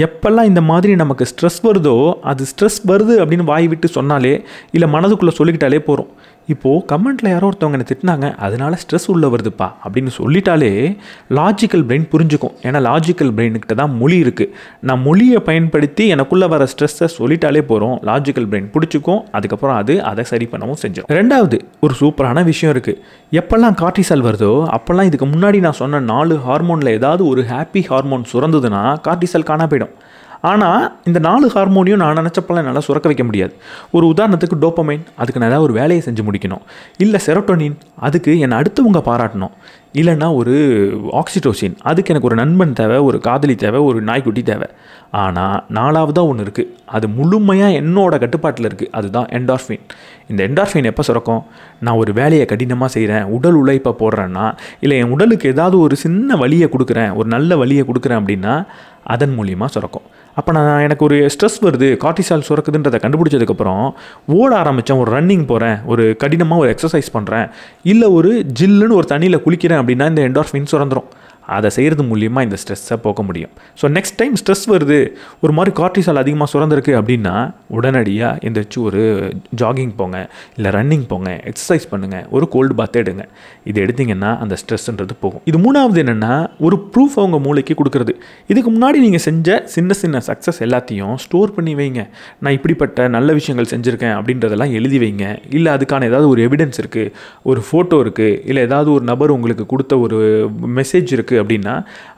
எப்பெல்லாம் இந்த மாதிரி நமக்கு ஸ்ட்ரெஸ் வருதோ, அது ஸ்ட்ரெஸ் வருது அப்படின்னு வாய் விட்டு சொன்னாலே இல்லை மனதுக்குள்ளே சொல்லிக்கிட்டாலே போகிறோம். இப்போது கமெண்ட்டில் யாரோ ஒருத்தவங்க என்ன திட்டினாங்க, அதனால ஸ்ட்ரெஸ் உள்ள வருதுப்பா அப்படின்னு சொல்லிட்டாலே லாஜிக்கல் பிரெயின் புரிஞ்சுக்கும். ஏன்னா லாஜிக்கல் பிரெயினுக்கிட்ட தான் மொழி இருக்குது. நான் மொழியை பயன்படுத்தி எனக்குள்ளே வர ஸ்ட்ரெஸ்ஸை சொல்லிட்டாலே போகிறோம், லாஜிக்கல் பிரெயின் பிடிச்சிக்கும். அதுக்கப்புறம் அதை சரி பண்ணவும் செஞ்சோம். ரெண்டாவது ஒரு சூப்பரான விஷயம் இருக்குது. எப்பெல்லாம் கார்டிசால் வருதோ அப்போல்லாம் இதுக்கு முன்னாடி நான் சொன்ன 4 ஹார்மோனில் ஏதாவது ஒரு ஹாப்பி ஹார்மோன் சுரந்ததுன்னா கார்டிசால் காணா போயிடும். ஆனால் இந்த 4 ஹார்மோனியும் நான் நினச்சப்பெல்லாம் என்னால் சுரக்க வைக்க முடியாது. ஒரு உதாரணத்துக்கு டோப்பமைன், அதுக்கு நான் ஏதாவது ஒரு வேலையை செஞ்சு முடிக்கணும். இல்லை செரோட்டோனின், அதுக்கு என்னை அடுத்தவங்க பாராட்டணும். இல்லைன்னா ஒரு ஆக்சிடோசின், அதுக்கு எனக்கு ஒரு நண்பன் தேவை, ஒரு காதலி தேவை, ஒரு நாய்க்குட்டி தேவை. ஆனால் 4வதாக ஒன்று இருக்குது, அது முழுமையாக என்னோட கட்டுப்பாட்டில் இருக்குது. அதுதான் என்டார்ஃபின். இந்த என்டார்ஃபின் எப்போ சுரக்கும், நான் ஒரு வேலையை கடினமாக செய்கிறேன், உடல் உழைப்பை போடுறேன்னா, இல்லை என் உடலுக்கு ஏதாவது ஒரு சின்ன வலியை கொடுக்குறேன், ஒரு நல்ல வலியை கொடுக்குறேன் அப்படின்னா அதன் மூலியமாக சுரக்கும். அப்போ எனக்கு ஒரு ஸ்ட்ரெஸ் வருது, கார்டிசால் சுரக்குதுன்றதை கண்டுபிடிச்சதுக்கப்புறம் ஓட ஆரம்பித்தேன், ஒரு ரன்னிங் போகிறேன், ஒரு கடினமாக ஒரு எக்ஸசைஸ் பண்ணுறேன், இல்லை ஒரு ஜில்லுன்னு ஒரு தண்ணியில் குளிக்கிறேன் அப்படின்னா இந்த என்டார்ஃபின் சுரந்துடும். அதை செய்கிறது மூலியமாக இந்த ஸ்ட்ரெஸ்ஸை போக்க முடியும். ஸோ நெக்ஸ்ட் டைம் ஸ்ட்ரெஸ் வருது, ஒரு மாதிரி கார்டிசால் அதிகமாக சுரந்திருக்கு அப்படின்னா உடனடியாக எந்திரிச்சு ஒரு ஜாகிங் போங்க, இல்லை ரன்னிங் போங்க, எக்ஸசைஸ் பண்ணுங்கள், ஒரு கோல்டு பாத் எடுங்க. இது எடுத்திங்கன்னா அந்த ஸ்ட்ரெஸ்ன்றது போகும். இது 3வது என்னென்னா, ஒரு ப்ரூஃப் அவங்க மூளைக்கு கொடுக்குறது. இதுக்கு முன்னாடி நீங்கள் செஞ்ச சின்ன சின்ன சக்ஸஸ் எல்லாத்தையும் ஸ்டோர் பண்ணி வைங்க. நான் இப்படிப்பட்ட நல்ல விஷயங்கள் செஞ்சுருக்கேன் அப்படின்றதெல்லாம் எழுதி வைங்க. இல்லை அதுக்கான ஏதாவது ஒரு எவிடன்ஸ் இருக்குது, ஒரு ஃபோட்டோ இருக்குது, இல்லை ஏதாவது ஒரு நபர் உங்களுக்கு கொடுத்த ஒரு மெசேஜ் இருக்குது அப்படின்னா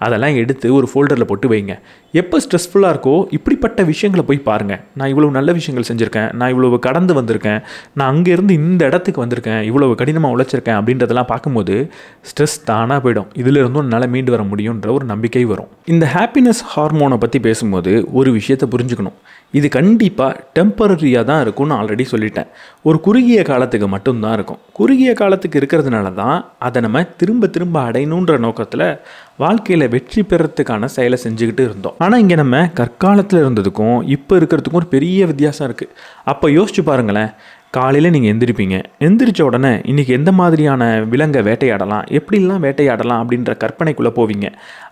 அதெல்லாம் எடுத்து ஒரு ஃபோல்டரில் போட்டு வைங்க. எப்போ ஸ்ட்ரெஸ்ஃபுல்லாக இருக்கோ இப்படிப்பட்ட விஷயங்களை போய் பாருங்கள். நான் இவ்வளவு நல்ல விஷயங்கள் செஞ்சுருக்கேன், நான் இவ்வளவு கடந்து வந்திருக்கேன், நான் அங்கேருந்து இந்த இடத்துக்கு வந்திருக்கேன், இவ்வளவு கடினமாக உழைச்சிருக்கேன் அப்படின்றதெல்லாம் பார்க்கும்போது ஸ்ட்ரெஸ் தானாக போயிடும். இதிலிருந்தும் என்னால் மீண்டு வர முடியுன்ற ஒரு நம்பிக்கை வரும். இந்த ஹாப்பினஸ் ஹார்மோனை பற்றி பேசும்போது ஒரு விஷயத்தை புரிஞ்சுக்கணும். இது கண்டிப்பாக டெம்பரரியாக தான் இருக்கும்னு ஆல்ரெடி சொல்லிட்டேன். ஒரு குறுகிய காலத்துக்கு மட்டும்தான் இருக்கும். குறுகிய காலத்துக்கு இருக்கிறதுனால தான் அதை நம்ம திரும்ப திரும்ப அடையணுன்ற நோக்கத்தில் வாழ்க்கையில் வெற்றி பெறத்துக்கான செயலை செஞ்சுக்கிட்டு இருந்தோம். ஆனால் இங்கே நம்ம கற்காலத்தில் இருந்ததுக்கும் இப்போ இருக்கிறதுக்கும் ஒரு பெரிய வித்தியாசம் இருக்குது. அப்போ யோசிச்சு பாருங்களேன், காலையில் நீங்கள் எந்திரிச்ச உடனே இன்றைக்கி எந்த மாதிரியான விலங்கை வேட்டையாடலாம், எப்படிலாம் வேட்டையாடலாம் அப்படின்ற கற்பனைக்குள்ளே போவீங்க.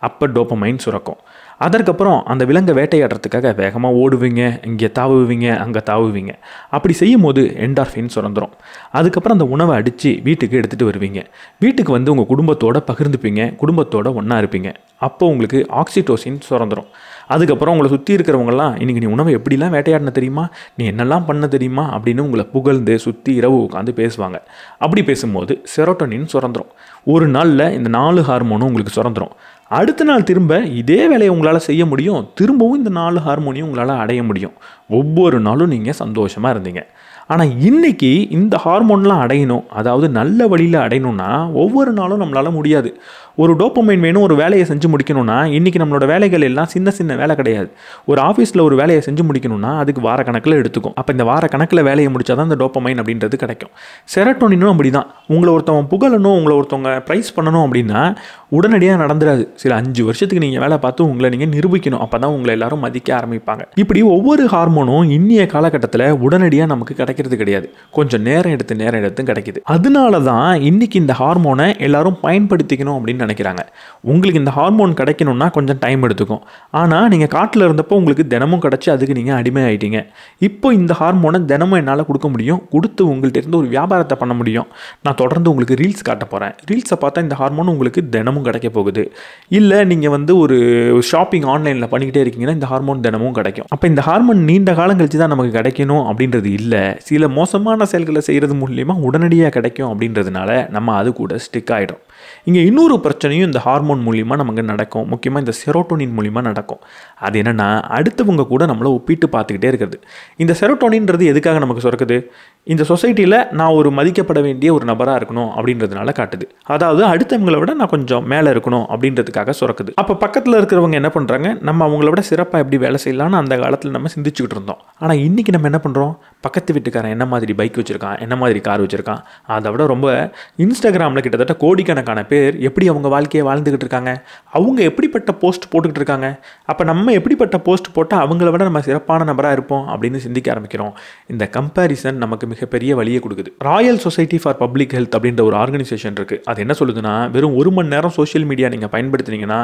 அப்போ டோப்பமைன் சுரக்கும். அதற்கப்புறம் அந்த விலங்கை வேட்டையாடுறதுக்காக வேகமாக ஓடுவீங்க, இங்கே தாவுவீங்க, அங்கே தாவுவீங்க. அப்படி செய்யும் போது என்டார்ஃபின் சுரந்துடும். அதுக்கப்புறம் அந்த உணவை அடித்து வீட்டுக்கு எடுத்துகிட்டு வருவீங்க. வீட்டுக்கு வந்து உங்கள் குடும்பத்தோடு பகிர்ந்துப்பீங்க, குடும்பத்தோடு ஒன்றா இருப்பீங்க. அப்போ உங்களுக்கு ஆக்சிடோசின் சுரந்துடும். அதுக்கப்புறம் உங்களை சுற்றி இருக்கிறவங்கலாம் இன்றைக்கி நீ உணவை எப்படிலாம் வேட்டையாடின தெரியுமா, நீ என்னெல்லாம் பண்ண தெரியுமா அப்படின்னு உங்களை புகழ்ந்து சுற்றி இரவு உட்காந்து பேசுவாங்க. அப்படி பேசும்போது செரோட்டோனின் சுரந்துடும். ஒரு நாளில் இந்த 4 ஹார்மோனும் உங்களுக்கு சுரந்துடும். அடுத்த நாள் திரும்ப இதே வேலையை உங்களால் செய்ய முடியும், திரும்பவும் இந்த 4 ஹார்மோனையும் உங்களால் அடைய முடியும். ஒவ்வொரு நாளும் நீங்கள் சந்தோஷமாக இருந்தீங்க. ஆனால் இன்றைக்கி இந்த ஹார்மோன்லாம் அடையணும், அதாவது நல்ல வழியில் அடையணும்னா ஒவ்வொரு நாளும் நம்மளால் முடியாது. ஒரு டோப்பமைன் வேணும், ஒரு வேலையை செஞ்சு முடிக்கணும்னா இன்றைக்கி நம்மளோட வேலைகள் எல்லாம் சின்ன சின்ன வேலை கிடையாது. ஒரு ஆஃபீஸில் ஒரு வேலையை செஞ்சு முடிக்கணும்னா அதுக்கு வாரக்கணக்கில் எடுத்துக்கும். அப்போ இந்த வாரக்கணக்கில் வேலையை முடித்தா தான் இந்த டோப்பமைன் அப்படின்றது கிடைக்கும். செரோட்டோனினும் அப்படி தான். உங்களை ஒருத்தவங்க புகழணும், உங்களை ஒருத்தவங்க ப்ரைஸ் பண்ணணும் அப்படின்னா உடனடியாக நடந்துடாது. சில 5 வருஷத்துக்கு நீங்கள் வேலை பார்த்து உங்களை நீங்கள் நிரூபிக்கணும். அப்போ தான் உங்களை எல்லாரும் மதிக்க ஆரம்பிப்பாங்க. இப்படி ஒவ்வொரு ஹார்மோனும் இன்னிய காலகட்டத்தில் உடனடியாக நமக்கு கிடைக்கிறது கிடையாது. கொஞ்சம் நேரம் எடுத்து கிடைக்குது. அதனால தான் இன்றைக்கி இந்த ஹார்மோனை எல்லாரும் பயன்படுத்திக்கணும் அப்படின்னு நினைக்கிறாங்க. உங்களுக்கு இந்த ஹார்மோன் கிடைக்கணும்னா கொஞ்சம் டைம் எடுத்துக்கும். ஆனால் நீங்கள் காட்டில் இருந்தப்போ உங்களுக்கு தினமும் கிடச்சி அதுக்கு நீங்கள் அடிமை ஆகிட்டீங்க. இப்போ இந்த ஹார்மோனை தினமும் என்னால் கொடுக்க முடியும், கொடுத்து உங்கள்கிட்ட இருந்து ஒரு வியாபாரத்தை பண்ண முடியும். நான் தொடர்ந்து உங்களுக்கு ரீல்ஸ் காட்ட போகிறேன். ரீல்ஸை பார்த்தா இந்த ஹார்மோன் உங்களுக்கு தினமும் கிடைக்க போகுது. இல்லை நீங்கள் வந்து ஒரு ஷாப்பிங் ஆன்லைனில் பண்ணிக்கிட்டே இருக்கீங்கன்னா இந்த ஹார்மோன் தினமும் கிடைக்கும். அப்போ இந்த ஹார்மோன் நீண்ட காலம் கழிச்சு தான் நமக்கு கிடைக்கணும் அப்படின்றது இல்லை. சில மோசமான செயல்களை செய்கிறது மூலியமாக உடனடியாக கிடைக்கும் அப்படின்றதுனால நம்ம அது கூட ஸ்டிக் ஆகிடும். இங்கே இன்னொரு பிரச்சனையும் இந்த ஹார்மோன் மூலிமா நமக்கு நடக்கும். முக்கியமாக இந்த செரோட்டோனின் மூலிமா நடக்கும். அது என்னென்னா, அடுத்தவங்க கூட நம்மளை ஒப்பிட்டு பார்த்துக்கிட்டே இருக்கிறது. இந்த செரோட்டோனின்றது எதுக்காக நமக்கு சுரக்குது? இந்த சொசைட்டியில் நான் ஒரு மதிக்கப்பட வேண்டிய ஒரு நபராக இருக்கணும் அப்படின்றதுனால காட்டுது. அதாவது அடுத்தவங்களை விட நான் கொஞ்சம் மேலே இருக்கணும் அப்படின்றதுக்காக சுரக்குது. அப்போ பக்கத்தில் இருக்கிறவங்க என்ன பண்ணுறாங்க, நம்ம அவங்கள விட சிறப்பாக எப்படி வேலை செய்யலாம்னு அந்த காலத்தில் நம்ம சிந்திச்சுக்கிட்டு இருந்தோம். ஆனால் இன்றைக்கி நம்ம என்ன பண்ணுறோம், பக்கத்து வீட்டுக்காரன் என்ன மாதிரி பைக் வச்சுருக்கான், என்ன மாதிரி கார் வச்சுருக்கான், அதை விட ரொம்ப இன்ஸ்டாகிராமில் கிட்டத்தட்ட கோடிக்கணக்கான பேர் எப்படி அவங்க வாழ்க்கையை வாழ்ந்துக்கிட்டு இருக்காங்க, அவங்க எப்படிப்பட்ட போஸ்ட் போட்டுக்கிட்டு இருக்காங்க, அப்போ நம்ம எப்படிப்பட்ட போஸ்ட் போட்டால் அவங்கள விட நம்ம சிறப்பான நபராக இருப்போம் அப்படின்னு சிந்திக்க ஆரம்பிக்கிறோம். இந்த கம்பேரிசன் நமக்கு மிகப்பெரிய வழியை கொடுக்குது. Royal society for public health அப்படின்ற ஒரு ஆர்கனைசேஷன் இருக்குது. அது என்ன சொல்லுதுன்னா, வெறும் 1 மணி நேரம் சோஷியல் மீடியா நீங்கள் பயன்படுத்தினீங்கன்னா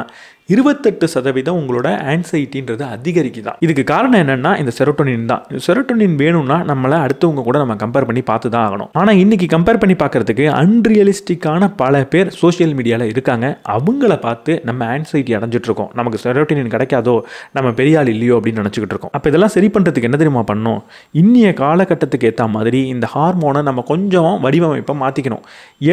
28% உங்களோட ஆன்சைட்டின்றது அதிகரிக்குதான். இதுக்கு காரணம் என்னென்னா இந்த செரோட்டோனின் தான். செரோட்டோனின் வேணும்னா நம்மளை அடுத்தவங்க கூட நம்ம கம்பேர் பண்ணி பார்த்து தான் ஆகணும். ஆனால் இன்றைக்கி கம்பேர் பண்ணி பார்க்குறதுக்கு அன்ரியலிஸ்டிக்கான பல பேர் சோஷியல் மீடியாவில் இருக்காங்க. அவங்கள பார்த்து நம்ம ஆன்சைட்டி அடைஞ்சிட்ருக்கோம். நமக்கு செரோட்டோனின் கிடைக்காதோ, நம்ம பெரிய ஆள் இல்லையோ அப்படின்னு நினச்சிக்கிட்டு இருக்கோம். அப்போ இதெல்லாம் சரி பண்ணுறதுக்கு என்ன தெரியுமா பண்ணணும், இன்னிய காலகட்டத்துக்கு ஏற்ற மாதிரி இந்த ஹார்மோனை நம்ம கொஞ்சம் வடிவமைப்பை மாற்றிக்கணும்.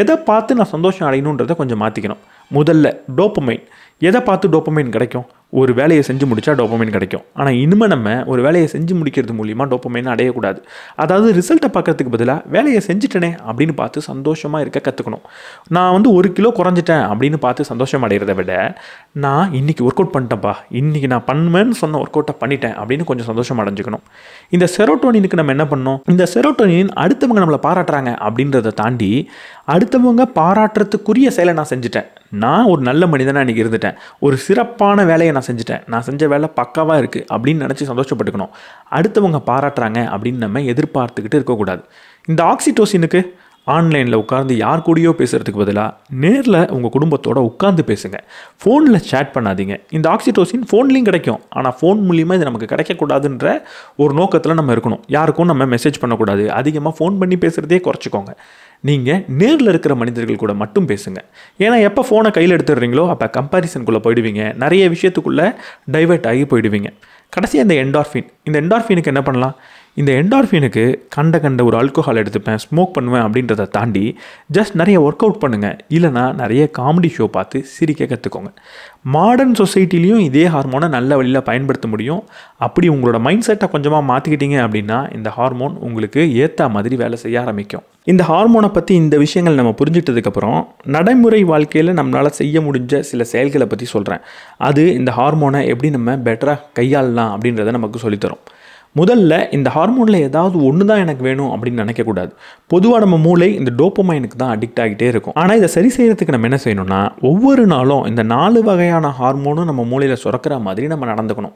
எதை பார்த்து நான் சந்தோஷம் அடையணுன்றதை கொஞ்சம் மாற்றிக்கணும். முதல்ல டோபமைன். எதை பார்த்து டோபமைன் கிடைக்கும்? ஒரு வேலையை செஞ்சு முடித்தா டோபமைன் கிடைக்கும். ஆனால் இனிமேல் நம்ம ஒரு வேலையை செஞ்சு முடிக்கிறது மூலிமா டோபமைன் அடையக்கூடாது. அதாவது ரிசல்ட்டை பார்க்கறதுக்கு பதிலாக வேலையை செஞ்சுட்டேனே அப்படின்னு பார்த்து சந்தோஷமாக இருக்க கற்றுக்கணும். நான் 1 கிலோ குறைஞ்சிட்டேன் அப்படின்னு பார்த்து சந்தோஷம் அடைகிறத விட, நான் இன்றைக்கி ஒர்க் அவுட் பண்ணிட்டேன்ப்பா, இன்றைக்கி நான் பண்ணுவேன்னு சொன்ன ஒர்க் அவுட்டை பண்ணிட்டேன் அப்படின்னு கொஞ்சம் சந்தோஷம் அடைஞ்சிக்கணும். இந்த செரோட்டோனினுக்கு நம்ம என்ன பண்ணோம், இந்த செரோட்டோனின் அடுத்தவங்க நம்மளை பாராட்டுறாங்க அப்படின்றத தாண்டி அடுத்தவங்க பாராட்டுறதுக்குரிய செயலை நான் செஞ்சுட்டேன், நான் ஒரு நல்ல மனிதனாக இன்றைக்கி இருந்துட்டேன், ஒரு சிறப்பான வேலையை நான் செஞ்சுட்டேன், நான் செஞ்ச வேலை பக்காவாக இருக்குது அப்படின்னு நினச்சி சந்தோஷப்பட்டுக்கணும். அடுத்தவங்க பாராட்டுறாங்க அப்படின்னு நம்ம எதிர்பார்த்துக்கிட்டு இருக்கக்கூடாது. இந்த ஆக்சிடோசினுக்கு ஆன்லைனில் உட்காந்து யார் கூடயோ பேசுகிறதுக்கு பதிலாக நேரில் உங்கள் குடும்பத்தோடு உட்காந்து பேசுங்க. ஃபோனில் சேட் பண்ணாதீங்க. இந்த ஆக்சிடோசின் ஃபோன்லேயும் கிடைக்கும். ஆனால் ஃபோன் மூலிமா இது நமக்கு கிடைக்கக்கூடாதுன்ற ஒரு நோக்கத்தில் நம்ம இருக்கணும். யாருக்கும் நம்ம மெசேஜ் பண்ணக்கூடாது. அதிகமாக ஃபோன் பண்ணி பேசுகிறதே குறைச்சிக்கோங்க. நீங்கள் நேரில் இருக்கிற மனிதர்கள் கூட மட்டும் பேசுங்க. ஏன்னா எப்போ ஃபோனை கையில் எடுத்துடுறீங்களோ அப்போ கம்பேரிசனுக்குள்ளே போயிடுவீங்க. நிறைய விஷயத்துக்குள்ளே டைவெர்ட் ஆகி போயிடுவீங்க. கடைசியாக இந்த என்டார்ஃபினுக்கு என்ன பண்ணலாம்? இந்த என்டார்ஃபினுக்கு கண்ட ஒரு ஆல்கோஹால் எடுத்துப்பேன், ஸ்மோக் பண்ணுவேன் அப்படின்றத தாண்டி ஜஸ்ட் நிறைய ஒர்க் அவுட் பண்ணுங்கள். இல்லைனா நிறைய காமெடி ஷோ பார்த்து சிரிக்க கற்றுக்கோங்க. மாடர்ன் சொசைட்டிலையும் இதே ஹார்மோனை நல்ல வழியில் பயன்படுத்த முடியும். அப்படி உங்களோட மைண்ட் செட்டை கொஞ்சமாக மாற்றிக்கிட்டீங்க அப்படின்னா இந்த ஹார்மோன் உங்களுக்கு ஏற்ற மாதிரி வேலை செய்ய ஆரம்பிக்கும். இந்த ஹார்மோனை பற்றி இந்த விஷயங்கள் நம்ம புரிஞ்சுக்கிட்டதுக்கப்புறம் நடைமுறை வாழ்க்கையில் நம்மளால் செய்ய முடிஞ்ச சில செயல்களை பற்றி சொல்கிறேன். அது இந்த ஹார்மோனை எப்படி நம்ம பெட்டராக கையாளலாம் அப்படின்றத நமக்கு சொல்லித்தரும். முதல்ல இந்த ஹார்மோனில் ஏதாவது ஒன்று தான் எனக்கு வேணும் அப்படின்னு நினைக்கக்கூடாது. பொதுவாக நம்ம மூளை இந்த டோபமைனுக்கு தான் அடிக்ட் ஆகிட்டே இருக்கும். ஆனால் இதை சரி செய்கிறதுக்கு நம்ம என்ன செய்யணும்னா, ஒவ்வொரு நாளும் இந்த 4 வகையான ஹார்மோனும் நம்ம மூளையில் சுரக்கிற மாதிரி நம்ம நடந்துக்கணும்.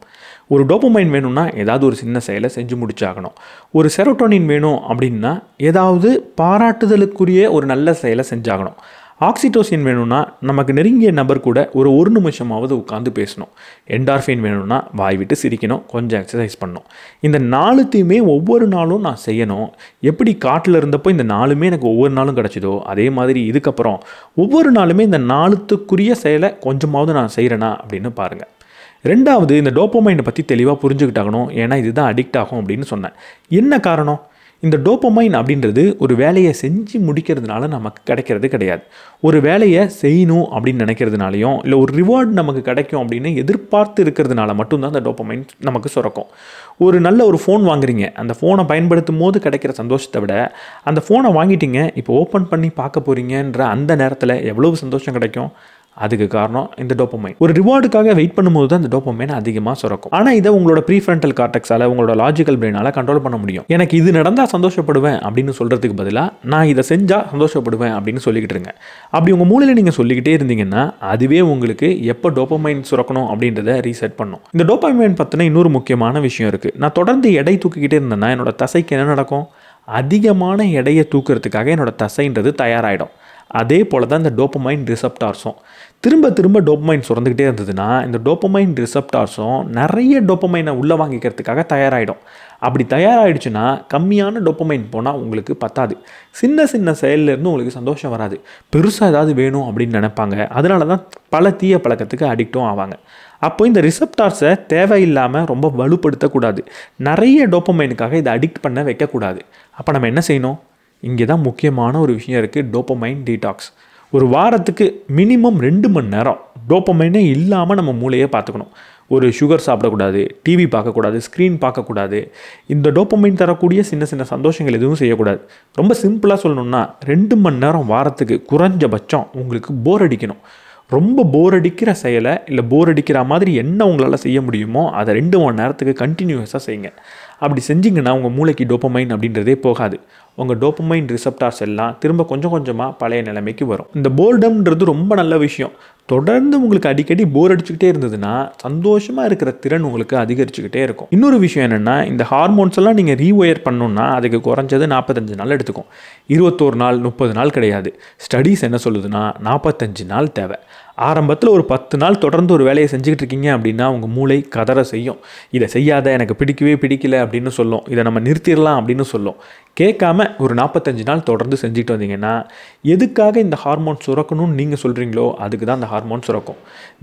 ஒரு டோபமைன் வேணும்னா ஏதாவது ஒரு சின்ன செயலை செஞ்சு முடிச்சாகணும். ஒரு செரோட்டோனின் வேணும் அப்படின்னா ஏதாவது பாராட்டுதலுக்குரிய ஒரு நல்ல செயலை செஞ்சாகணும். ஆக்சிடோசின் வேணும்னா நமக்கு நெருங்கிய நபர் கூட ஒரு நிமிஷமாவது உட்காந்து பேசணும். என்டார்ஃபின் வேணும்னா வாய் விட்டு சிரிக்கணும், கொஞ்சம் எக்ஸசைஸ் பண்ணணும். இந்த 4த்தையுமே ஒவ்வொரு நாளும் நான் செய்யணும். எப்படி காட்டில் இருந்தப்போ இந்த 4மே எனக்கு ஒவ்வொரு நாளும் கிடச்சிதோ அதே மாதிரி இதுக்கப்புறம் ஒவ்வொரு நாளுமே இந்த 4த்துக்குரிய செயலை கொஞ்சமாவது நான் செய்கிறேனா அப்படின்னு பாருங்கள். 2வது, இந்த டோபமைனை பற்றி தெளிவாக புரிஞ்சுக்கிட்டாகணும். ஏன்னா இதுதான் அடிக்ட் ஆகும் அப்படின்னு சொன்னேன். என்ன காரணம்? இந்த டோபமைன் அப்படின்றது ஒரு வேலையை செஞ்சு முடிக்கிறதுனால நமக்கு கிடைக்கிறது கிடையாது. ஒரு வேலையை செய்யணும் அப்படின்னு நினைக்கிறதுனாலையும் இல்லை ஒரு ரிவார்டு நமக்கு கிடைக்கும் அப்படின்னு எதிர்பார்த்து இருக்கிறதுனால மட்டும்தான் அந்த டோபமைன் நமக்கு சுரக்கும். ஒரு நல்ல ஒரு ஃபோன் வாங்குறீங்க, அந்த ஃபோனை பயன்படுத்தும் போது கிடைக்கிற சந்தோஷத்தை விட அந்த ஃபோனை வாங்கிட்டீங்க, இப்போ ஓப்பன் பண்ணி பார்க்க போகிறீங்கன்ற அந்த நேரத்தில் எவ்வளவு சந்தோஷம் கிடைக்கும்? அதுக்கு காரணம் இந்த டோபமைன். ஒரு ரிவார்டுக்காக வெயிட் பண்ணும்போது தான் இந்த டோபமைன் அதிகமாக சுரக்கும். ஆனால் இதை உங்களோட ப்ரீஃப்ரண்டல் கார்டெக்ஸால், உங்களோட லாஜிக்கல் பிரெயினால் கண்ட்ரோல் பண்ண முடியும். எனக்கு இது நடந்தால் சந்தோஷப்படுவேன் அப்படின்னு சொல்கிறதுக்கு பதிலாக நான் இதை செஞ்சால் சந்தோஷப்படுவேன் அப்படின்னு சொல்லிக்கிட்டு இருங்க. அப்படி உங்கள் மூளையில் நீங்கள் சொல்லிக்கிட்டே இருந்தீங்கன்னா அதுவே உங்களுக்கு எப்போ டோபமைன் சுரக்கணும் அப்படின்றத ரீசெட் பண்ணும். இந்த டோபமைன் பற்றின இன்னொரு முக்கியமான விஷயம் இருக்குது. நான் தொடர்ந்து எடை தூக்கிக்கிட்டே இருந்தேன்னா என்னோட தசைக்கு என்ன நடக்கும்? அதிகமான எடையை தூக்கிறதுக்காக என்னோட தசைன்றது தயாராகிடும். அதே போல் தான் இந்த டோபமைன் ரிசப்டார்ஸும் திரும்ப டோபமைன் சுரந்துக்கிட்டே இருந்ததுன்னா இந்த டோபமைன் ரிசப்டார்ஸும் நிறைய டோபமைனை உள்ளே வாங்கிக்கிறதுக்காக தயாராகிடும். அப்படி தயாராகிடுச்சுன்னா கம்மியான டோபமைன் போனால் உங்களுக்கு பத்தாது. சின்ன செயல்லேருந்து உங்களுக்கு சந்தோஷம் வராது. பெருசாக ஏதாவது வேணும் அப்படின்னு நினைப்பாங்க. அதனால தான் பல தீய பழக்கத்துக்கு அடிக்டும் ஆவாங்க. அப்போ இந்த ரிசப்டார்ஸை தேவையில்லாமல் ரொம்ப வலுப்படுத்தக்கூடாது. நிறைய டோபமைனுக்காக இதை அடிக்ட் பண்ண வைக்கக்கூடாது. அப்போ நம்ம என்ன செய்யணும்? இங்கே தான் முக்கியமான ஒரு விஷயம் இருக்குது, டோபமைன் டீடாக்ஸ். ஒரு வாரத்துக்கு மினிமம் 2 மணி நேரம் டோபமைனே இல்லாமல் நம்ம மூளையை பார்த்துக்கணும். ஒரு சுகர் சாப்பிடக்கூடாது, டிவி பார்க்கக்கூடாது, ஸ்க்ரீன் பார்க்கக்கூடாது, இந்த டோபமைன் தரக்கூடிய சின்ன சின்ன சந்தோஷங்கள் எதுவும் செய்யக்கூடாது. ரொம்ப சிம்பிளாக சொல்லணும்னா 2 மணி நேரம் வாரத்துக்கு குறைஞ்சபட்சம் உங்களுக்கு போர் அடிக்கணும். ரொம்ப போர் அடிக்கிற செயலை இல்லை போர் அடிக்கிற மாதிரி என்ன உங்களால் செய்ய முடியுமோ அதை 2 மணி நேரத்துக்கு கண்டினியூஸாக செய்யுங்க. அப்படி செஞ்சிங்கன்னா உங்கள் மூளைக்கு டோபமைன் அப்படின்றதே போகாது. உங்கள் டோபமைன் ரிசெப்டார்ஸ் எல்லாம் திரும்ப கொஞ்சம் கொஞ்சமாக பழைய நிலைமைக்கு வரும். இந்த போர்டம்ன்றது ரொம்ப நல்ல விஷயம். தொடர்ந்து உங்களுக்கு அடிக்கடி போர் அடிச்சுக்கிட்டே இருந்ததுன்னா சந்தோஷமாக இருக்கிற திறன் உங்களுக்கு அதிகரிச்சுக்கிட்டே இருக்கும். இன்னொரு விஷயம் என்னென்னா, இந்த ஹார்மோன்ஸ் எல்லாம் நீங்கள் ரீவயர் பண்ணணுன்னா அதுக்கு குறைஞ்சது 45 நாள் எடுத்துக்கும். 21 நாள் 30 நாள் கிடையாது. ஸ்டடீஸ் என்ன சொல்லுதுன்னா 45 நாள் தேவை. ஆரம்பத்தில் ஒரு 10 நாள் தொடர்ந்து ஒரு வேலையை செஞ்சுக்கிட்டு இருக்கீங்க அப்படின்னா உங்கள் மூளை கதற செய்யும். இதை செய்யாத, எனக்கு பிடிக்கவே பிடிக்கல அப்படின்னு சொல்லும். இதை நம்ம நிறுத்திடலாம் அப்படின்னு சொல்லும். கேட்காம ஒரு 45 நாள் தொடர்ந்து செஞ்சுட்டு வந்தீங்கன்னா எதுக்காக இந்த ஹார்மோன் சுரக்கணும்னு நீங்கள் சொல்கிறீங்களோ அதுக்கு தான் அந்த ஹார்மோன் சுரக்கும்.